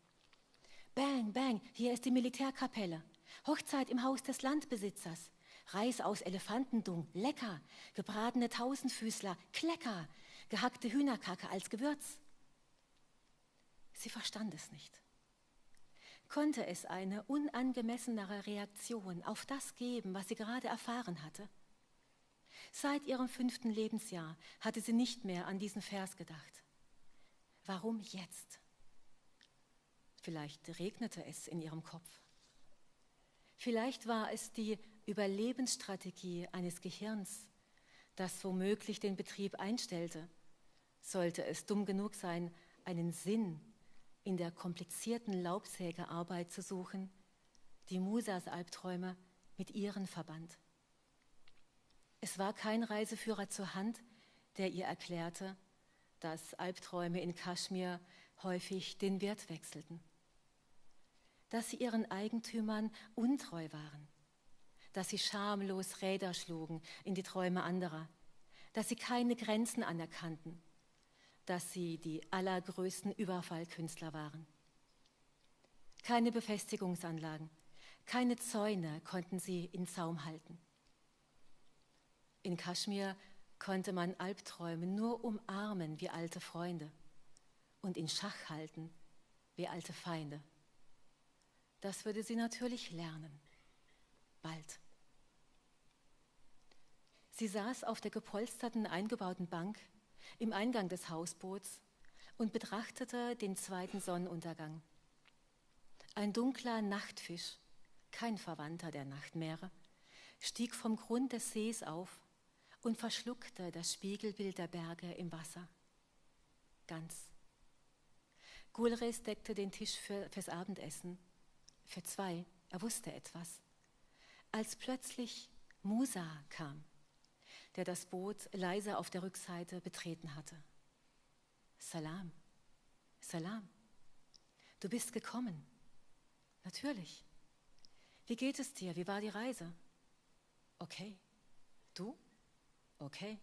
Bang, bang, hier ist die Militärkapelle. Hochzeit im Haus des Landbesitzers. Reis aus Elefantendung, lecker. Gebratene Tausendfüßler, klecker. Gehackte Hühnerkacke als Gewürz. Sie verstand es nicht. Konnte es eine unangemessenere Reaktion auf das geben, was sie gerade erfahren hatte? Seit ihrem 5. Lebensjahr hatte sie nicht mehr an diesen Vers gedacht. Warum jetzt? Vielleicht regnete es in ihrem Kopf. Vielleicht war es die Überlebensstrategie eines Gehirns, das womöglich den Betrieb einstellte, sollte es dumm genug sein, einen Sinn in der komplizierten Laubsägearbeit zu suchen, die Musas Albträume mit ihren verband. Es war kein Reiseführer zur Hand, der ihr erklärte, dass Albträume in Kaschmir häufig den Wert wechselten, dass sie ihren Eigentümern untreu waren, dass sie schamlos Räder schlugen in die Träume anderer, dass sie keine Grenzen anerkannten, dass sie die allergrößten Überfallkünstler waren. Keine Befestigungsanlagen, keine Zäune konnten sie in Zaum halten. In Kaschmir konnte man Albträume nur umarmen wie alte Freunde und in Schach halten wie alte Feinde. Das würde sie natürlich lernen. Bald. Sie saß auf der gepolsterten, eingebauten Bank im Eingang des Hausboots und betrachtete den zweiten Sonnenuntergang. Ein dunkler Nachtfisch, kein Verwandter der Nachtmeere, stieg vom Grund des Sees auf und verschluckte das Spiegelbild der Berge im Wasser. Ganz. Gulres deckte den Tisch fürs Abendessen. Für 2, er wusste etwas. Als plötzlich Musa kam, der das Boot leise auf der Rückseite betreten hatte. Salam, Salam, du bist gekommen. Natürlich. Wie geht es dir? Wie war die Reise? Okay. Du? Okay.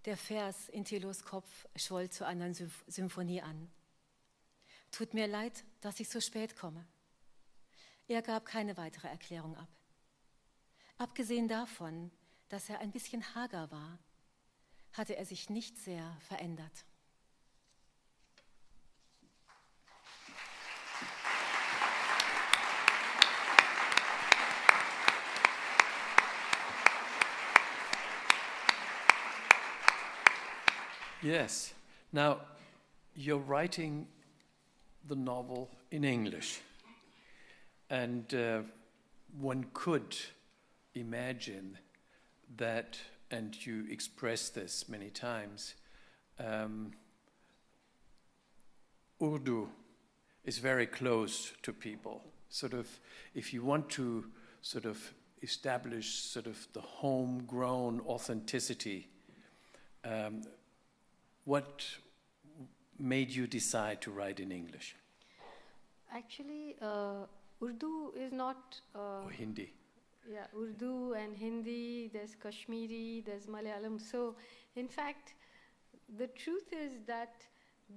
Der Vers in Thilos Kopf schwoll zu einer Symphonie an. Tut mir leid, dass ich so spät komme. Er gab keine weitere Erklärung ab. Abgesehen davon, dass er ein bisschen hager war, hatte er sich nicht sehr verändert.
Yes. Now, you're writing the novel in English. And one could imagine that, and you express this many times, Urdu is very close to people. Sort of, if you want to sort of establish sort of the homegrown authenticity, what made you decide to write in English?
Actually, Urdu is not...
or Hindi?
Yeah, Urdu and Hindi, there's Kashmiri, there's Malayalam. So, in fact, the truth is that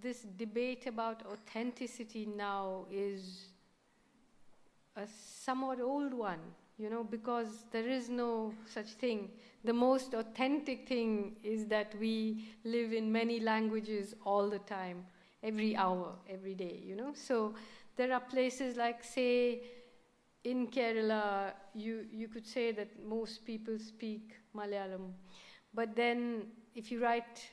this debate about authenticity now is a somewhat old one, you know, because there is no such thing. The most authentic thing is that we live in many languages all the time, every hour, every day, you know. So there are places like, say, in Kerala, you could say that most people speak Malayalam. But then if you write,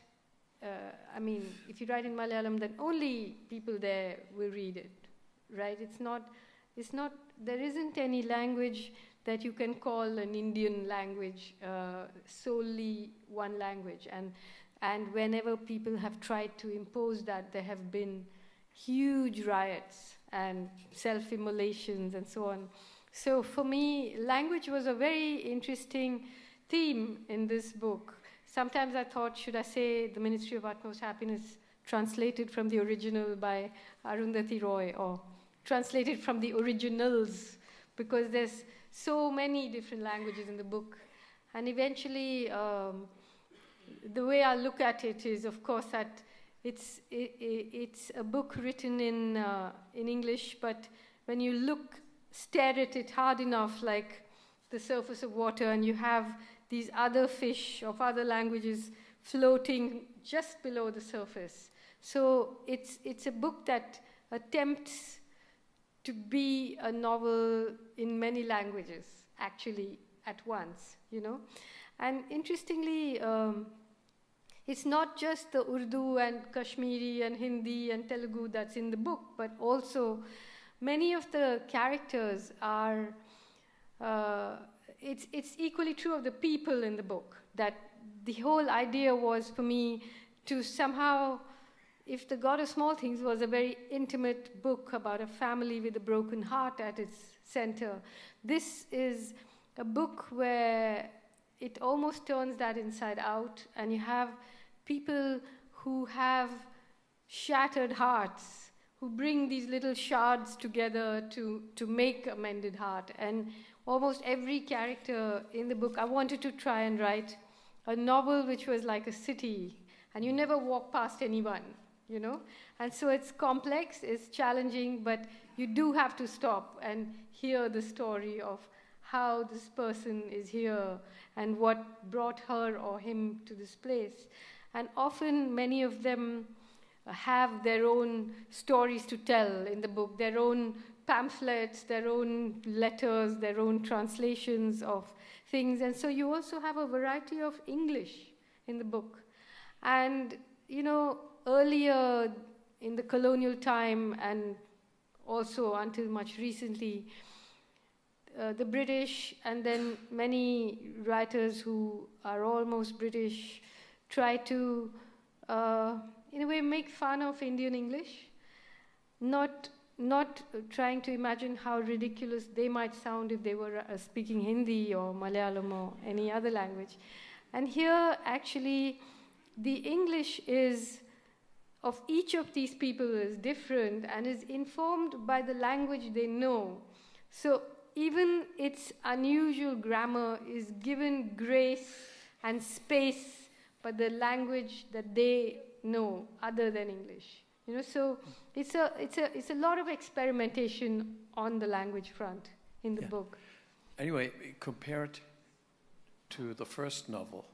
if you write in Malayalam, then only people there will read it, right? It's not, there isn't any language that you can call an Indian language solely one language. And whenever people have tried to impose that, there have been huge riots and self-immolations and so on. So for me, language was a very interesting theme in this book. Sometimes I thought, should I say The Ministry of Utmost Happiness, translated from the original by Arundhati Roy, or translated from the originals, because there's so many different languages in the book. And eventually, the way I look at it is, of course, that it's a book written in English, but when you stare at it hard enough, like the surface of water, and you have these other fish of other languages floating just below the surface. So it's a book that attempts to be a novel in many languages, actually, at once, you know. And interestingly, it's not just the Urdu and Kashmiri and Hindi and Telugu that's in the book, but also many of the characters are, it's equally true of the people in the book, that the whole idea was for me to somehow, if The God of Small Things was a very intimate book about a family with a broken heart at its center, this is a book where it almost turns that inside out, and you have people who have shattered hearts, who bring these little shards together to make a mended heart. And almost every character in the book, I wanted to try and write a novel which was like a city, and you never walk past anyone, you know? And so it's complex, it's challenging, but you do have to stop and hear the story of how this person is here and what brought her or him to this place. And often many of them have their own stories to tell in the book, their own pamphlets, their own letters, their own translations of things. And so you also have a variety of English in the book. And, you know, earlier in the colonial time, and also until much recently, the British and then many writers who are almost British try to, in a way, make fun of Indian English, not trying to imagine how ridiculous they might sound if they were speaking Hindi or Malayalam or any other language. And here, actually, the English of each of these people is different and is informed by the language they know. So even its unusual grammar is given grace and space by the language that they know other than English. You know, so it's a lot of experimentation on the language front in the book.
Anyway, compared to the first novel,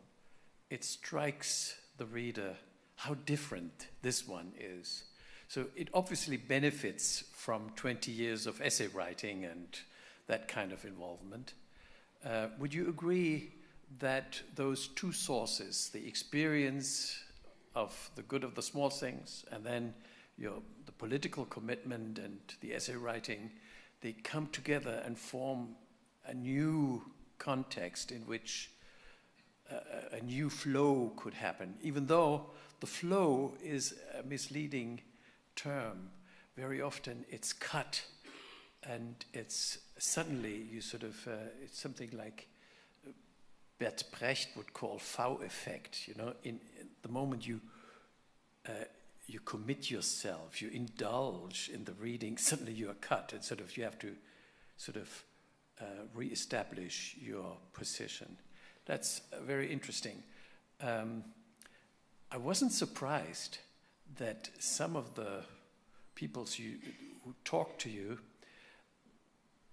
it strikes the reader how different this one is. So it obviously benefits from 20 years of essay writing and that kind of involvement. Would you agree that those two sources, the experience of the good of the small things and then the political commitment and the essay writing, they come together and form a new context in which a new flow could happen, even though the flow is a misleading term. Very often it's cut and it's suddenly you sort of, it's something like Bert Brecht would call V-effect, you know, in the moment you commit yourself, you indulge in the reading, suddenly you are cut, and sort of you have to sort of re-establish your position. That's very interesting. I wasn't surprised that some of the people who talked to you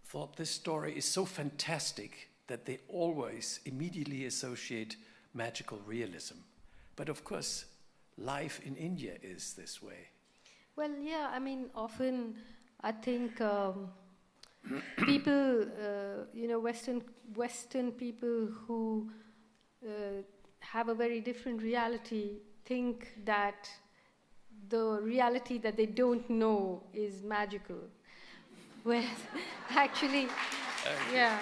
thought this story is so fantastic that they always immediately associate magical realism. But of course, life in India is this way.
Well, yeah, I mean, often I think people, you know, Western people who have a very different reality think that the reality that they don't know is magical. Whereas actually, yeah.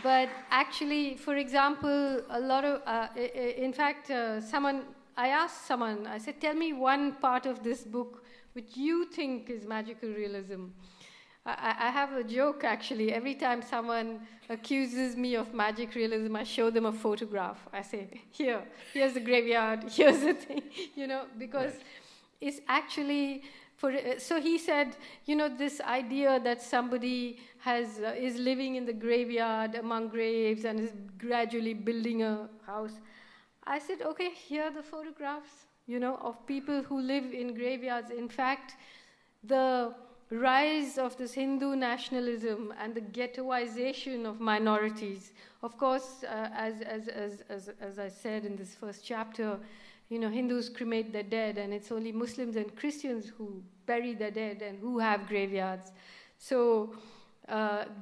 But actually, for example, a lot of, in fact, I asked someone, I said, tell me one part of this book which you think is magical realism. I have a joke, actually. Every time someone accuses me of magic realism, I show them a photograph. I say, here's the graveyard, here's the thing, because right. It's actually, so he said, this idea that somebody is living in the graveyard among graves and is gradually building a house. I said, okay, here are the photographs, of people who live in graveyards. In fact, the rise of this Hindu nationalism and the ghettoization of minorities. Of course, as I said in this first chapter, Hindus cremate their dead, and it's only Muslims and Christians who bury their dead and who have graveyards. So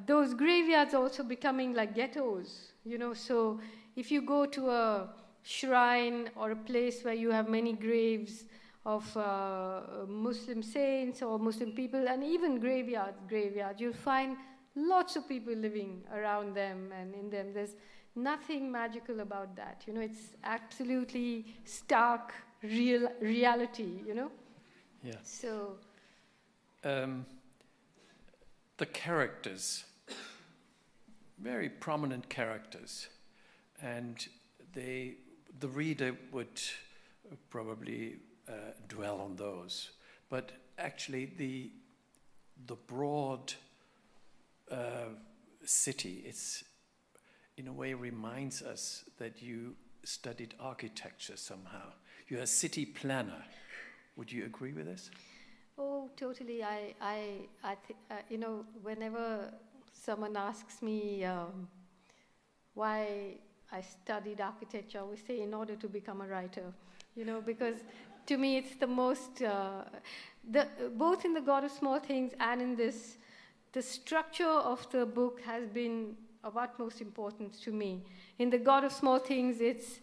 those graveyards also becoming like ghettos, So if you go to a shrine or a place where you have many graves of Muslim saints or Muslim people, and even graveyards, you'll find lots of people living around them and in them. There's nothing magical about that. It's absolutely stark reality,
Yeah.
So
the characters, very prominent characters, and the reader would probably dwell on those, but actually the broad city, it's in a way reminds us that you studied architecture somehow. You're a city planner. Would you agree with this?
Oh, totally. Whenever someone asks me why I studied architecture, I always say in order to become a writer, because to me it's the most, both in The God of Small Things and in this, the structure of the book has been of utmost importance to me. In The God of Small Things, it's,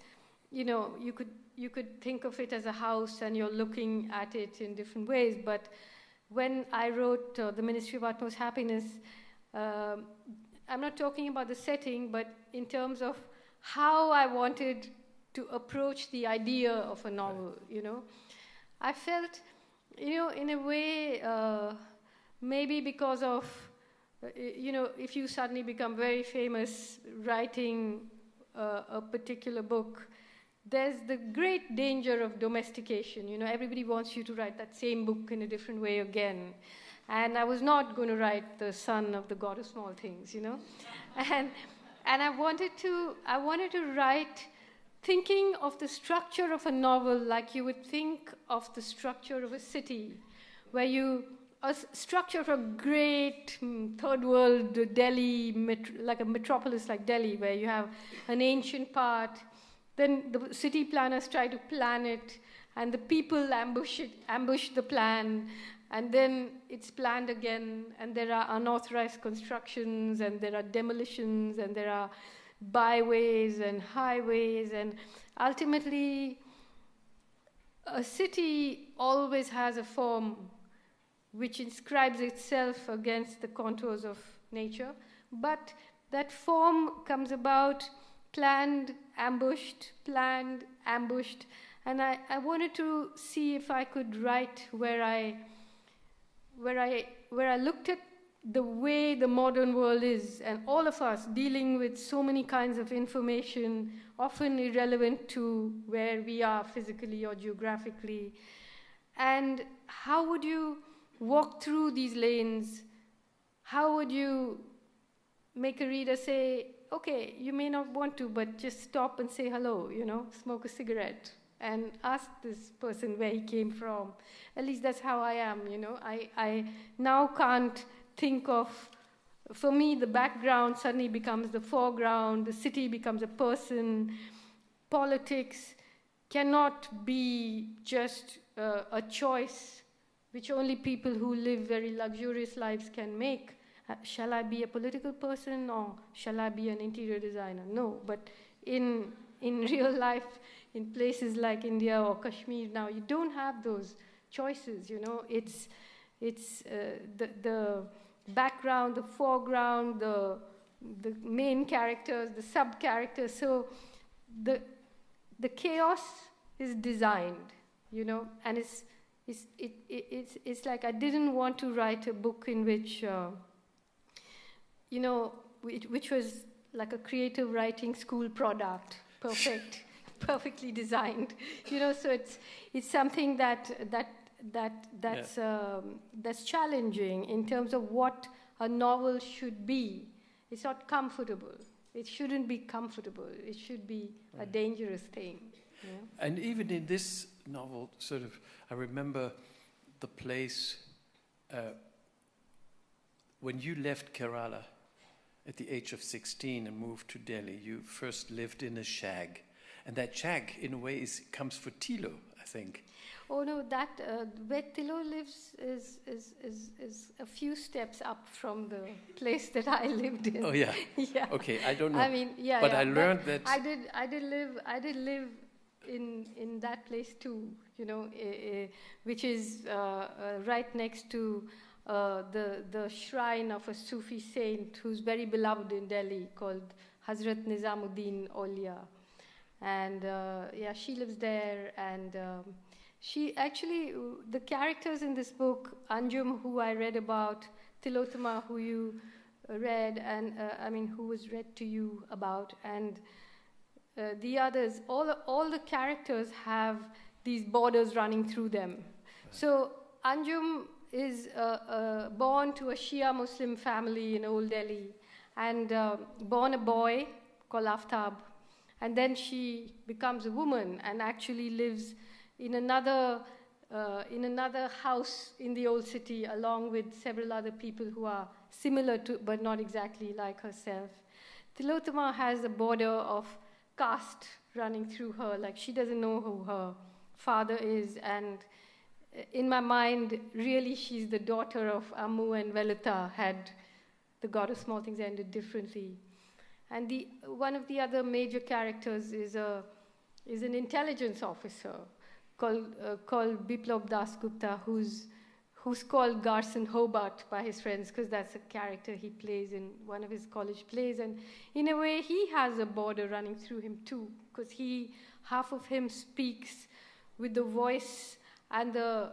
you could think of it as a house and you're looking at it in different ways, but when I wrote The Ministry of Utmost Happiness, I'm not talking about the setting, but in terms of how I wanted to approach the idea of a novel, I felt, in a way, maybe because of, if you suddenly become very famous writing a particular book, there's the great danger of domestication. Everybody wants you to write that same book in a different way again. And I was not going to write the son of the God of Small Things, And I wanted to write thinking of the structure of a novel like you would think of the structure of a city, where a structure of a great third world Delhi, like a metropolis like Delhi, where you have an ancient part, then the city planners try to plan it, and the people ambush the plan, and then it's planned again, and there are unauthorized constructions, and there are demolitions, and there are byways and highways, and ultimately a city always has a form which inscribes itself against the contours of nature, but that form comes about planned, ambushed, and I wanted to see if I could write where I looked at the way the modern world is, and all of us dealing with so many kinds of information, often irrelevant to where we are physically or geographically. And how would you walk through these lanes? How would you make a reader say, okay, you may not want to, but just stop and say hello, smoke a cigarette, and ask this person where he came from. At least that's how I am, I now can't think of, for me, the background suddenly becomes the foreground, the city becomes a person. Politics cannot be just a choice which only people who live very luxurious lives can make. Shall I be a political person or shall I be an interior designer? No, but in real life, in places like India or Kashmir now, you don't have those choices, It's the background, the foreground, the the main characters, the sub-characters. So the chaos is designed, you know, and it's like I didn't want to write a book in which, you know, which was like a creative writing school product, perfectly designed, you know. So it's something that's challenging in terms of what a novel should be. It's not comfortable. It shouldn't be comfortable. It should be a dangerous thing. You know?
And even in this novel, sort of, I remember the place when you left Kerala at the age of 16 and moved to Delhi. You first lived in a shag, and that shag, in a way, comes for Tilo, I think.
Oh no, that where Tilo lives is a few steps up from the place that I lived in.
Oh yeah.
Yeah.
Okay, I don't know.
I mean, yeah.
But
yeah.
I learned that
I did live in that place too. You know, which is right next to the shrine of a Sufi saint who's very beloved in Delhi, called Hazrat Nizamuddin Aulia, and yeah, she lives there. And she actually, the characters in this book, Anjum, who I read about, Tilotama, who you read, and I mean, who was read to you about, and the others, all the characters have these borders running through them. Right. So Anjum is born to a Shia Muslim family in Old Delhi, and born a boy called Aftab, and then she becomes a woman and actually lives in another house in the old city, along with several other people who are similar to, but not exactly like herself. Tilotama has a border of caste running through her, like she doesn't know who her father is, and in my mind, really she's the daughter of Ammu and Velita, had the God of Small Things ended differently. And one of the other major characters is an intelligence officer called Biplab Das Gupta, who's called Garson Hobart by his friends, because that's a character he plays in one of his college plays. And in a way, he has a border running through him too, because half of him speaks with the voice and the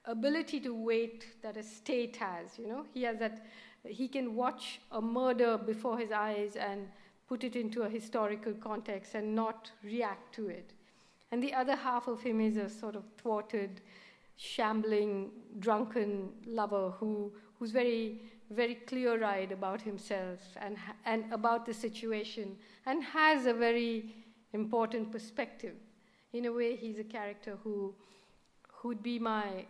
ability to wait that a state has. You know, he has that. He can watch a murder before his eyes and put it into a historical context and not react to it. And the other half of him is a sort of thwarted, shambling, drunken lover who's very, very clear-eyed about himself and about the situation, and has a very important perspective. In a way, he's a character who'd be my,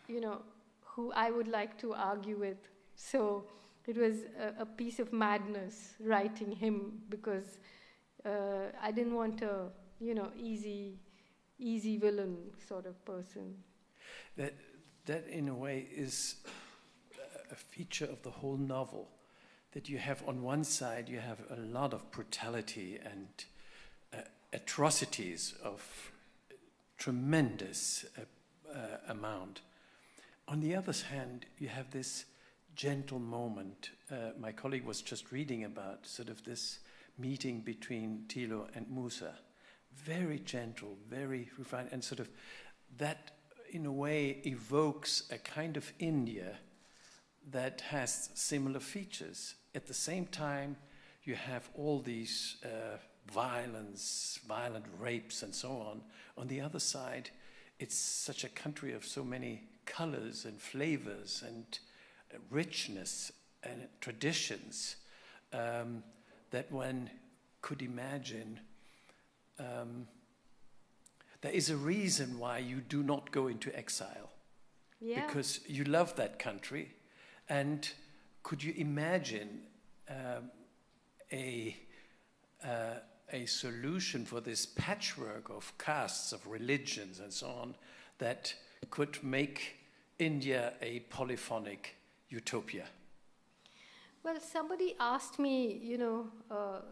you know, who I would like to argue with. So it was a piece of madness writing him, because I didn't want a, you know, easy villain sort of person.
That in a way is a feature of the whole novel, that you have on one side you have a lot of brutality and atrocities of tremendous amount. On the other hand, you have this gentle moment. My colleague was just reading about sort of this meeting between Tilo and Musa. Very gentle, very refined, and sort of that in a way evokes a kind of India that has similar features. At the same time, you have all these violent rapes and so on. On the other side, it's such a country of so many colors and flavors and richness and traditions that one could imagine there is a reason why you do not go into exile. Yeah. Because you love that country. And could you imagine a solution for this patchwork of castes, of religions and so on, that could make India a polyphonic utopia?
Well, somebody asked me, you know,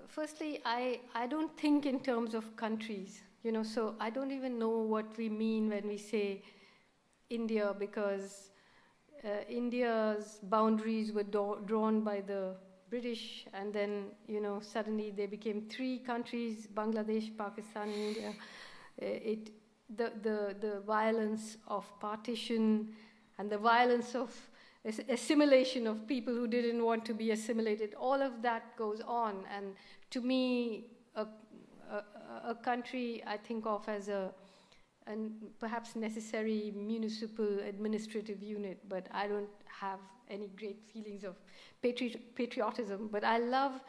firstly, I don't think in terms of countries, you know, so I don't even know what we mean when we say India, because India's boundaries were drawn by the British, and then, suddenly they became 3 countries, Bangladesh, Pakistan, and India. The violence of partition and the violence of assimilation of people who didn't want to be assimilated, all of that goes on. And to me, a country I think of as a perhaps necessary municipal administrative unit, but I don't have any great feelings of patriotism. But I love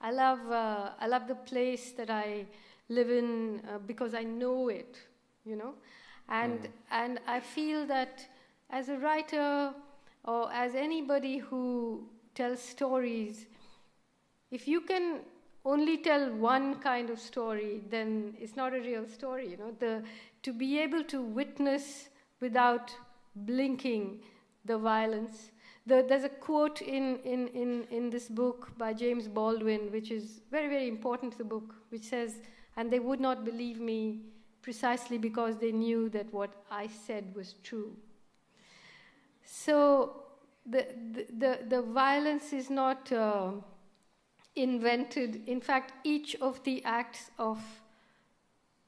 the place that I live in because I know it, and I feel that as a writer or as anybody who tells stories, if you can only tell one kind of story, then it's not a real story. To be able to witness without blinking the violence. There's a quote in this book by James Baldwin, which is very, very important to the book, which says, "And they would not believe me precisely because they knew that what I said was true." So the violence is not invented. In fact, each of the acts of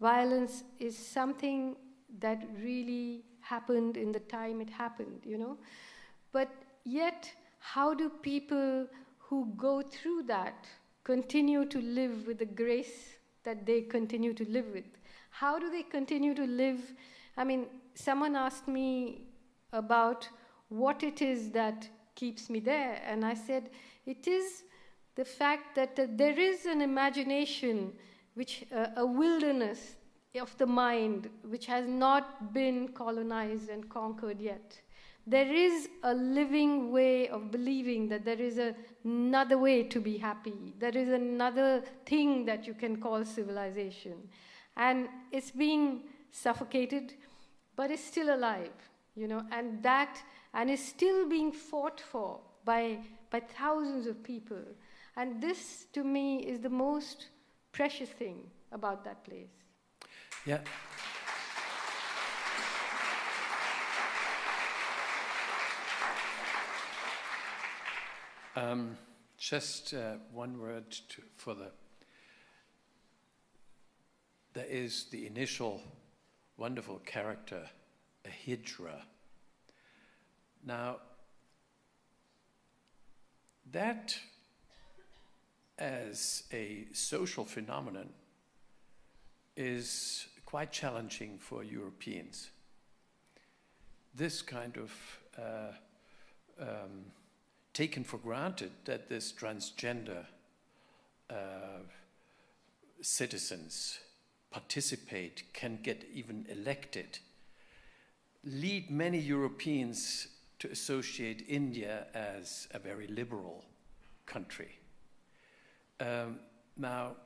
violence is something that really happened in the time it happened, But yet, how do people who go through that continue to live with the grace that they continue to live with? How do they continue to live? I mean, someone asked me about what it is that keeps me there, and I said, it is the fact that there is an imagination, which a wilderness of the mind, which has not been colonized and conquered yet. There is a living way of believing that there is another way to be happy. There is another thing that you can call civilization. And it's being suffocated, but it's still alive, and is still being fought for by thousands of people. And this, to me, is the most precious thing about that place.
Yeah. Just one word there is the initial wonderful character, a hijra. Now, that as a social phenomenon is quite challenging for Europeans. This kind of taken for granted that this transgender citizens participate, can get even elected, lead many Europeans to associate India as a very liberal country. Now,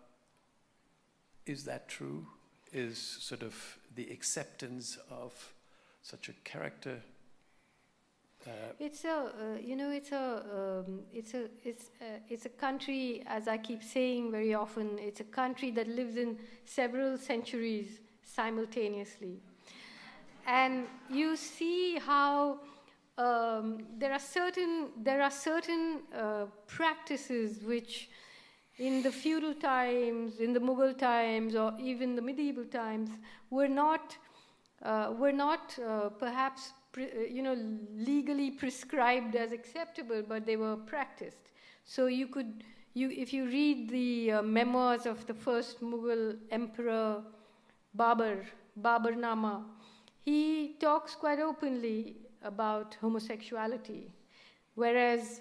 is that true? Is sort of the acceptance of such a character?
It's a country, as I keep saying very often, it's a country that lives in several centuries simultaneously. And you see how there are certain practices which in the feudal times, in the Mughal times, or even the medieval times, were not perhaps legally prescribed as acceptable, but they were practiced. So if you read the memoirs of the first Mughal emperor Baburnama, he talks quite openly about homosexuality, whereas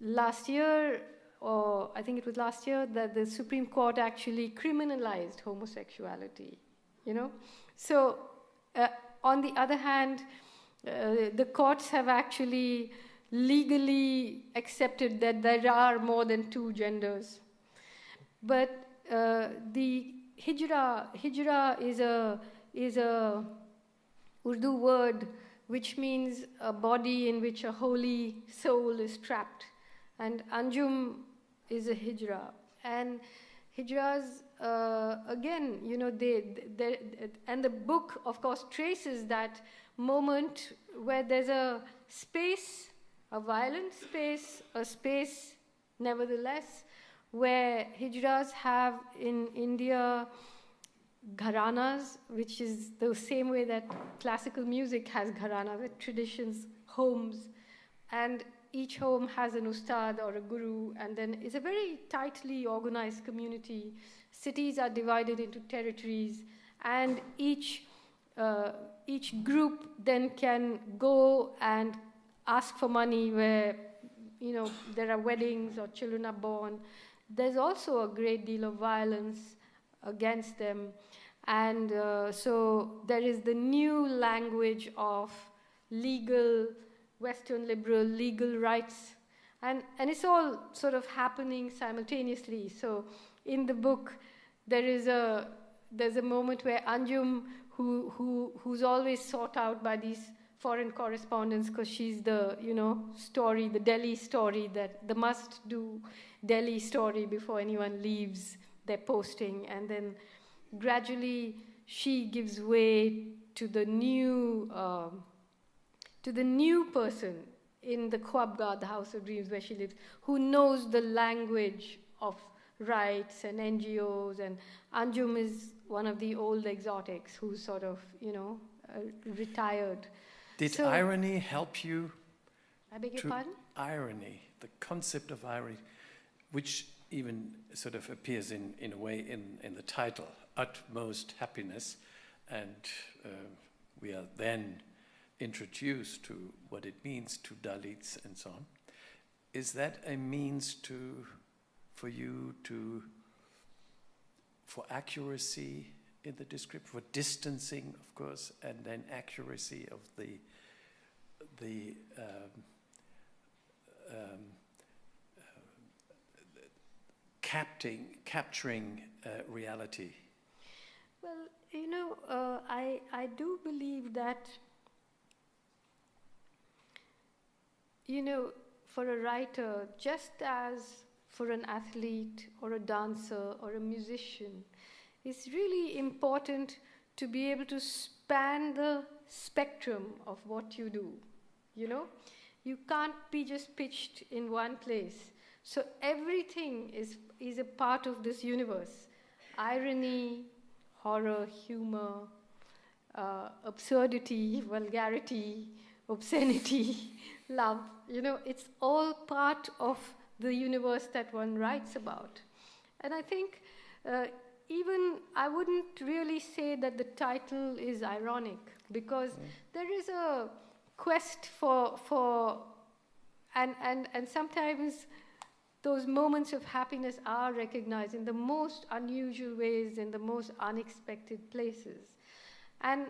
last year, or I think it was last year, that the Supreme Court actually criminalized homosexuality, So, on the other hand, the courts have actually legally accepted that there are more than 2 genders. But the hijra is a Urdu word which means a body in which a holy soul is trapped. And Anjum is a hijra. And hijras, again, and the book, of course, traces that moment where there's a space, a violent space, a space nevertheless, where hijras have in India gharanas, which is the same way that classical music has gharana, with traditions, homes, and each home has an ustad or a guru, and then it's a very tightly organized community. Cities are divided into territories, and each group then can go and ask for money where, you know, there are weddings or children are born. There's also a great deal of violence against them. And so there is the new language of legal, Western liberal legal rights. And it's all sort of happening simultaneously. So in the book, there's a moment where Anjum, who's always sought out by these foreign correspondents because she's the, you know, story, the Delhi story, that the must-do Delhi story before anyone leaves their posting. And then gradually she gives way to the new person in the Khwabgah, the House of Dreams where she lives, who knows the language of rights and NGOs. And Anjum is one of the old exotics who's sort of, you know, retired.
Did irony help you?
I beg your pardon?
Irony, the concept of irony, which even sort of appears in a way in the title, Utmost Happiness, and we are then introduced to what it means to Dalits and so on. Is that a means for you for accuracy in the description, for distancing, of course, and then accuracy of the capturing reality?
Well, you know, I do believe that, you know, for a writer, just as for an athlete or a dancer or a musician, it's really important to be able to span the spectrum of what you do, you know? You can't be just pitched in one place. So everything is a part of this universe. Irony, horror, humor, absurdity, vulgarity, obscenity, love, you know, it's all part of the universe that one writes about. And I think even I wouldn't really say that the title is ironic, because there is a quest for and sometimes those moments of happiness are recognized in the most unusual ways, in the most unexpected places. And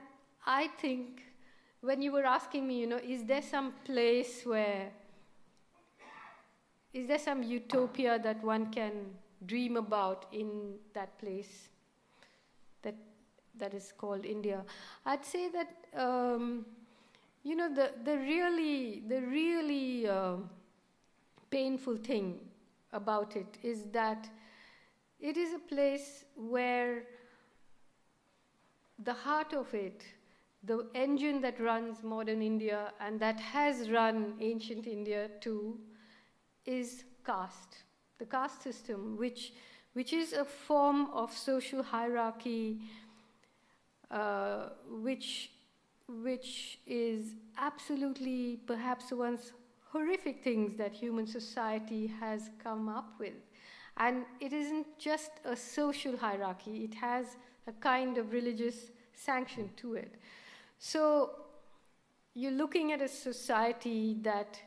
I think when you were asking me, you know, is there some place where, is there some utopia that one can dream about in that place that is called India? I'd say that, you know, the really painful thing about it is that it is a place where the heart of it, the engine that runs modern India and that has run ancient India too, is caste. The caste system, which is a form of social hierarchy, which is absolutely perhaps one of the horrific things that human society has come up with. And it isn't just a social hierarchy, it has a kind of religious sanction to it. So you're looking at a society that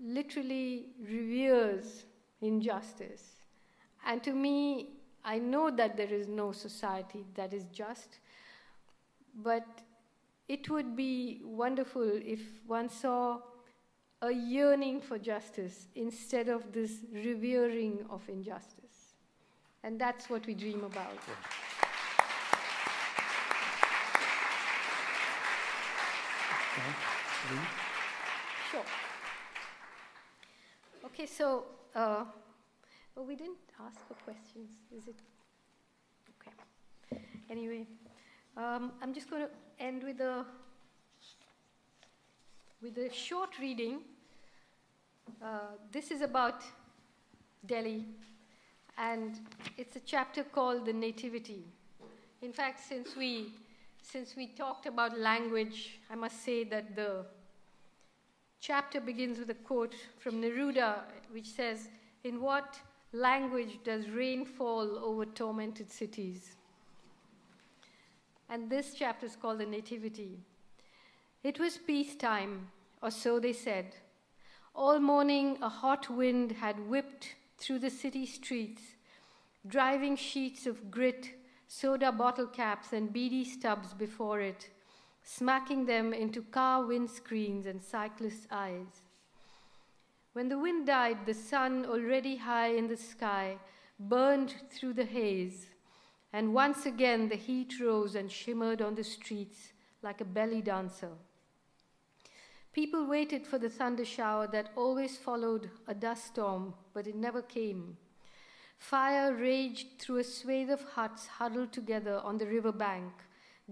literally reveres injustice. And to me, I know that there is no society that is just, but it would be wonderful if one saw a yearning for justice instead of this revering of injustice. And that's what we dream about. Sure. Okay, so we didn't ask for questions, is it? Okay. Anyway, I'm just going to end with a short reading. This is about Delhi, and it's a chapter called The Nativity. In fact, since we talked about language, I must say that the chapter begins with a quote from Neruda, which says, "In what language does rain fall over tormented cities?" And this chapter is called The Nativity. It was peacetime, or so they said. All morning a hot wind had whipped through the city streets, driving sheets of grit, soda bottle caps, and beady stubs before it, smacking them into car windscreens and cyclists' eyes. When the wind died, the sun, already high in the sky, burned through the haze, and once again the heat rose and shimmered on the streets like a belly dancer. People waited for the thunder shower that always followed a dust storm, but it never came. Fire raged through a swathe of huts huddled together on the river bank,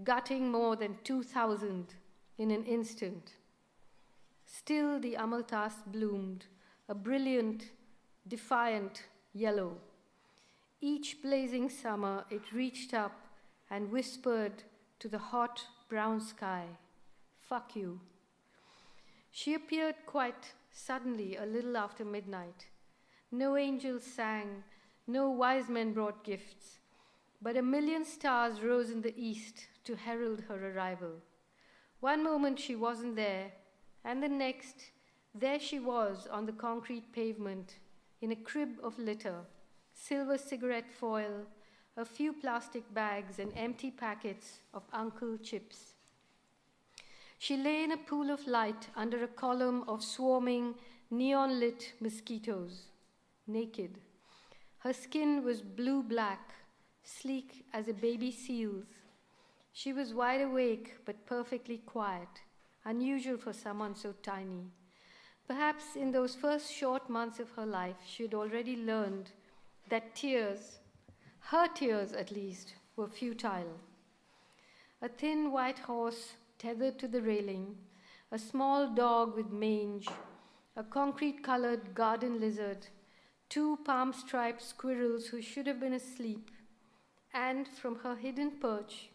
gutting more than 2,000 in an instant. Still the amalthas bloomed, a brilliant, defiant yellow. Each blazing summer it reached up and whispered to the hot brown sky, "Fuck you." She appeared quite suddenly a little after midnight. No angels sang, no wise men brought gifts, but 1,000,000 stars rose in the east to herald her arrival. One moment she wasn't there, and the next, there she was on the concrete pavement, in a crib of litter, silver cigarette foil, a few plastic bags, and empty packets of Uncle chips. She lay in a pool of light under a column of swarming, neon-lit mosquitoes, naked. Her skin was blue-black, sleek as a baby seal's. She was wide awake but perfectly quiet, unusual for someone so tiny. Perhaps in those first short months of her life, she had already learned that tears, her tears at least, were futile. A thin white horse tethered to the railing, a small dog with mange, a concrete-colored garden lizard, 2 palm-striped squirrels who should have been asleep, and from her hidden perch,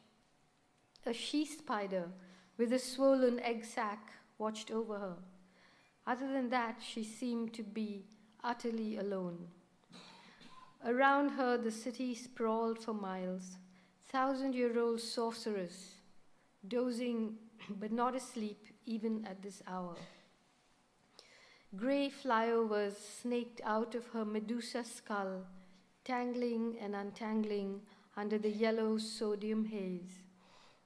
a she-spider with a swollen egg sac watched over her. Other than that, she seemed to be utterly alone. Around her, the city sprawled for miles, 1,000-year-old sorceress, dozing but not asleep even at this hour. Grey flyovers snaked out of her Medusa skull, tangling and untangling under the yellow sodium haze.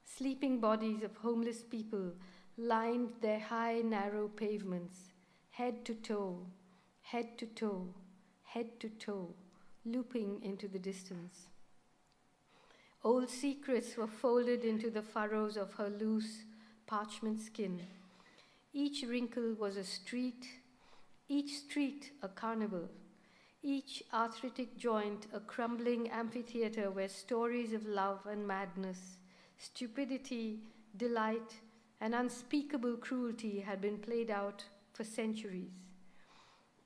Sleeping bodies of homeless people lined their high, narrow pavements, head to toe, head to toe, head to toe, looping into the distance. Old secrets were folded into the furrows of her loose parchment skin. Each wrinkle was a street, each street a carnival, each arthritic joint a crumbling amphitheater where stories of love and madness, stupidity, delight, and unspeakable cruelty had been played out for centuries.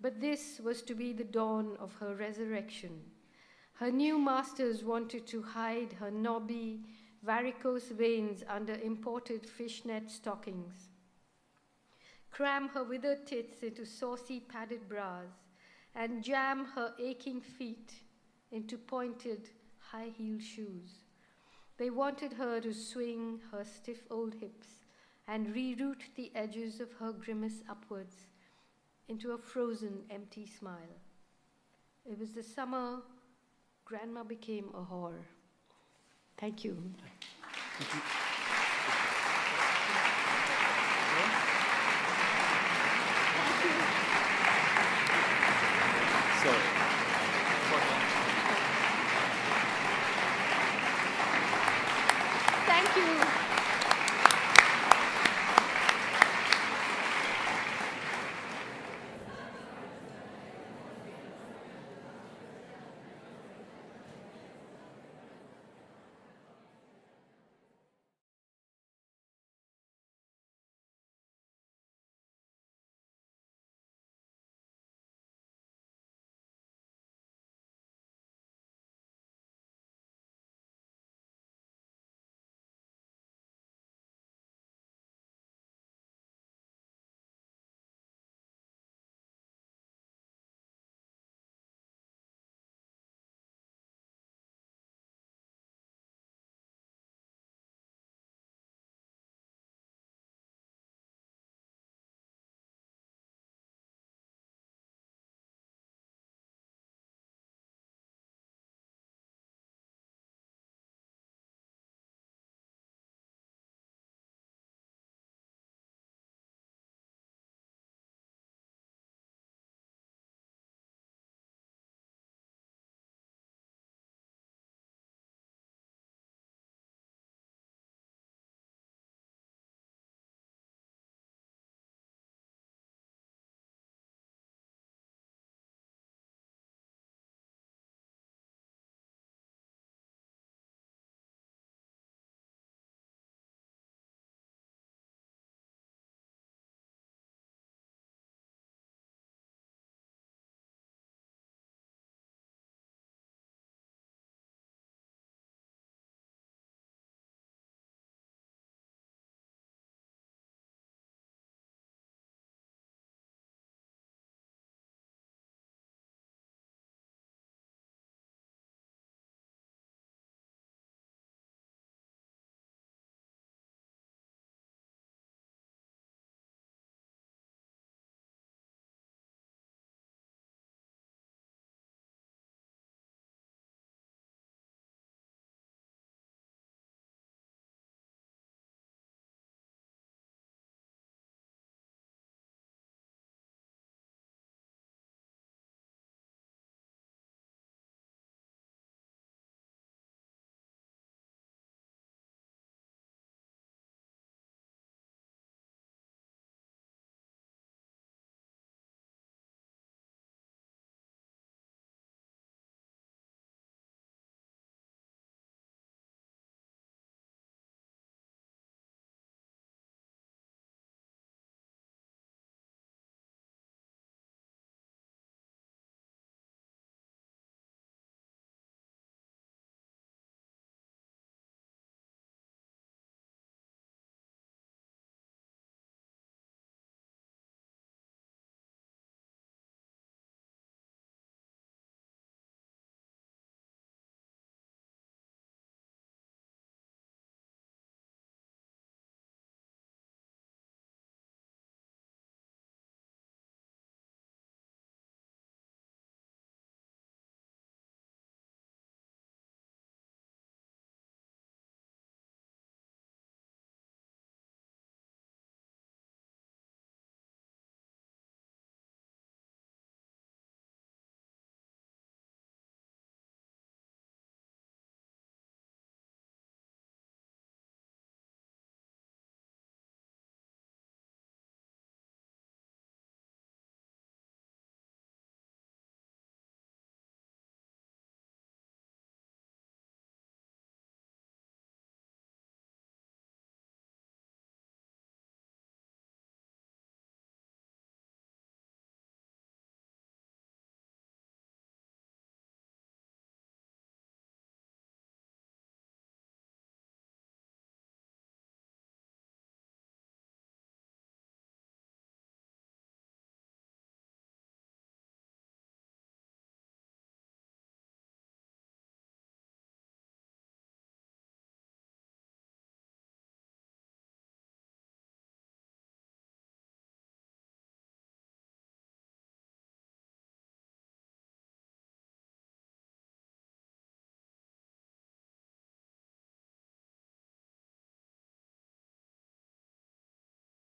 But this was to be the dawn of her resurrection. Her new masters wanted to hide her knobby, varicose veins under imported fishnet stockings, cram her withered tits into saucy padded bras, and jam her aching feet into pointed, high-heeled shoes. They wanted her to swing her stiff old hips and reroute the edges of her grimace upwards into a frozen, empty smile. It was the summer Grandma became a whore. Thank you.
Thank you.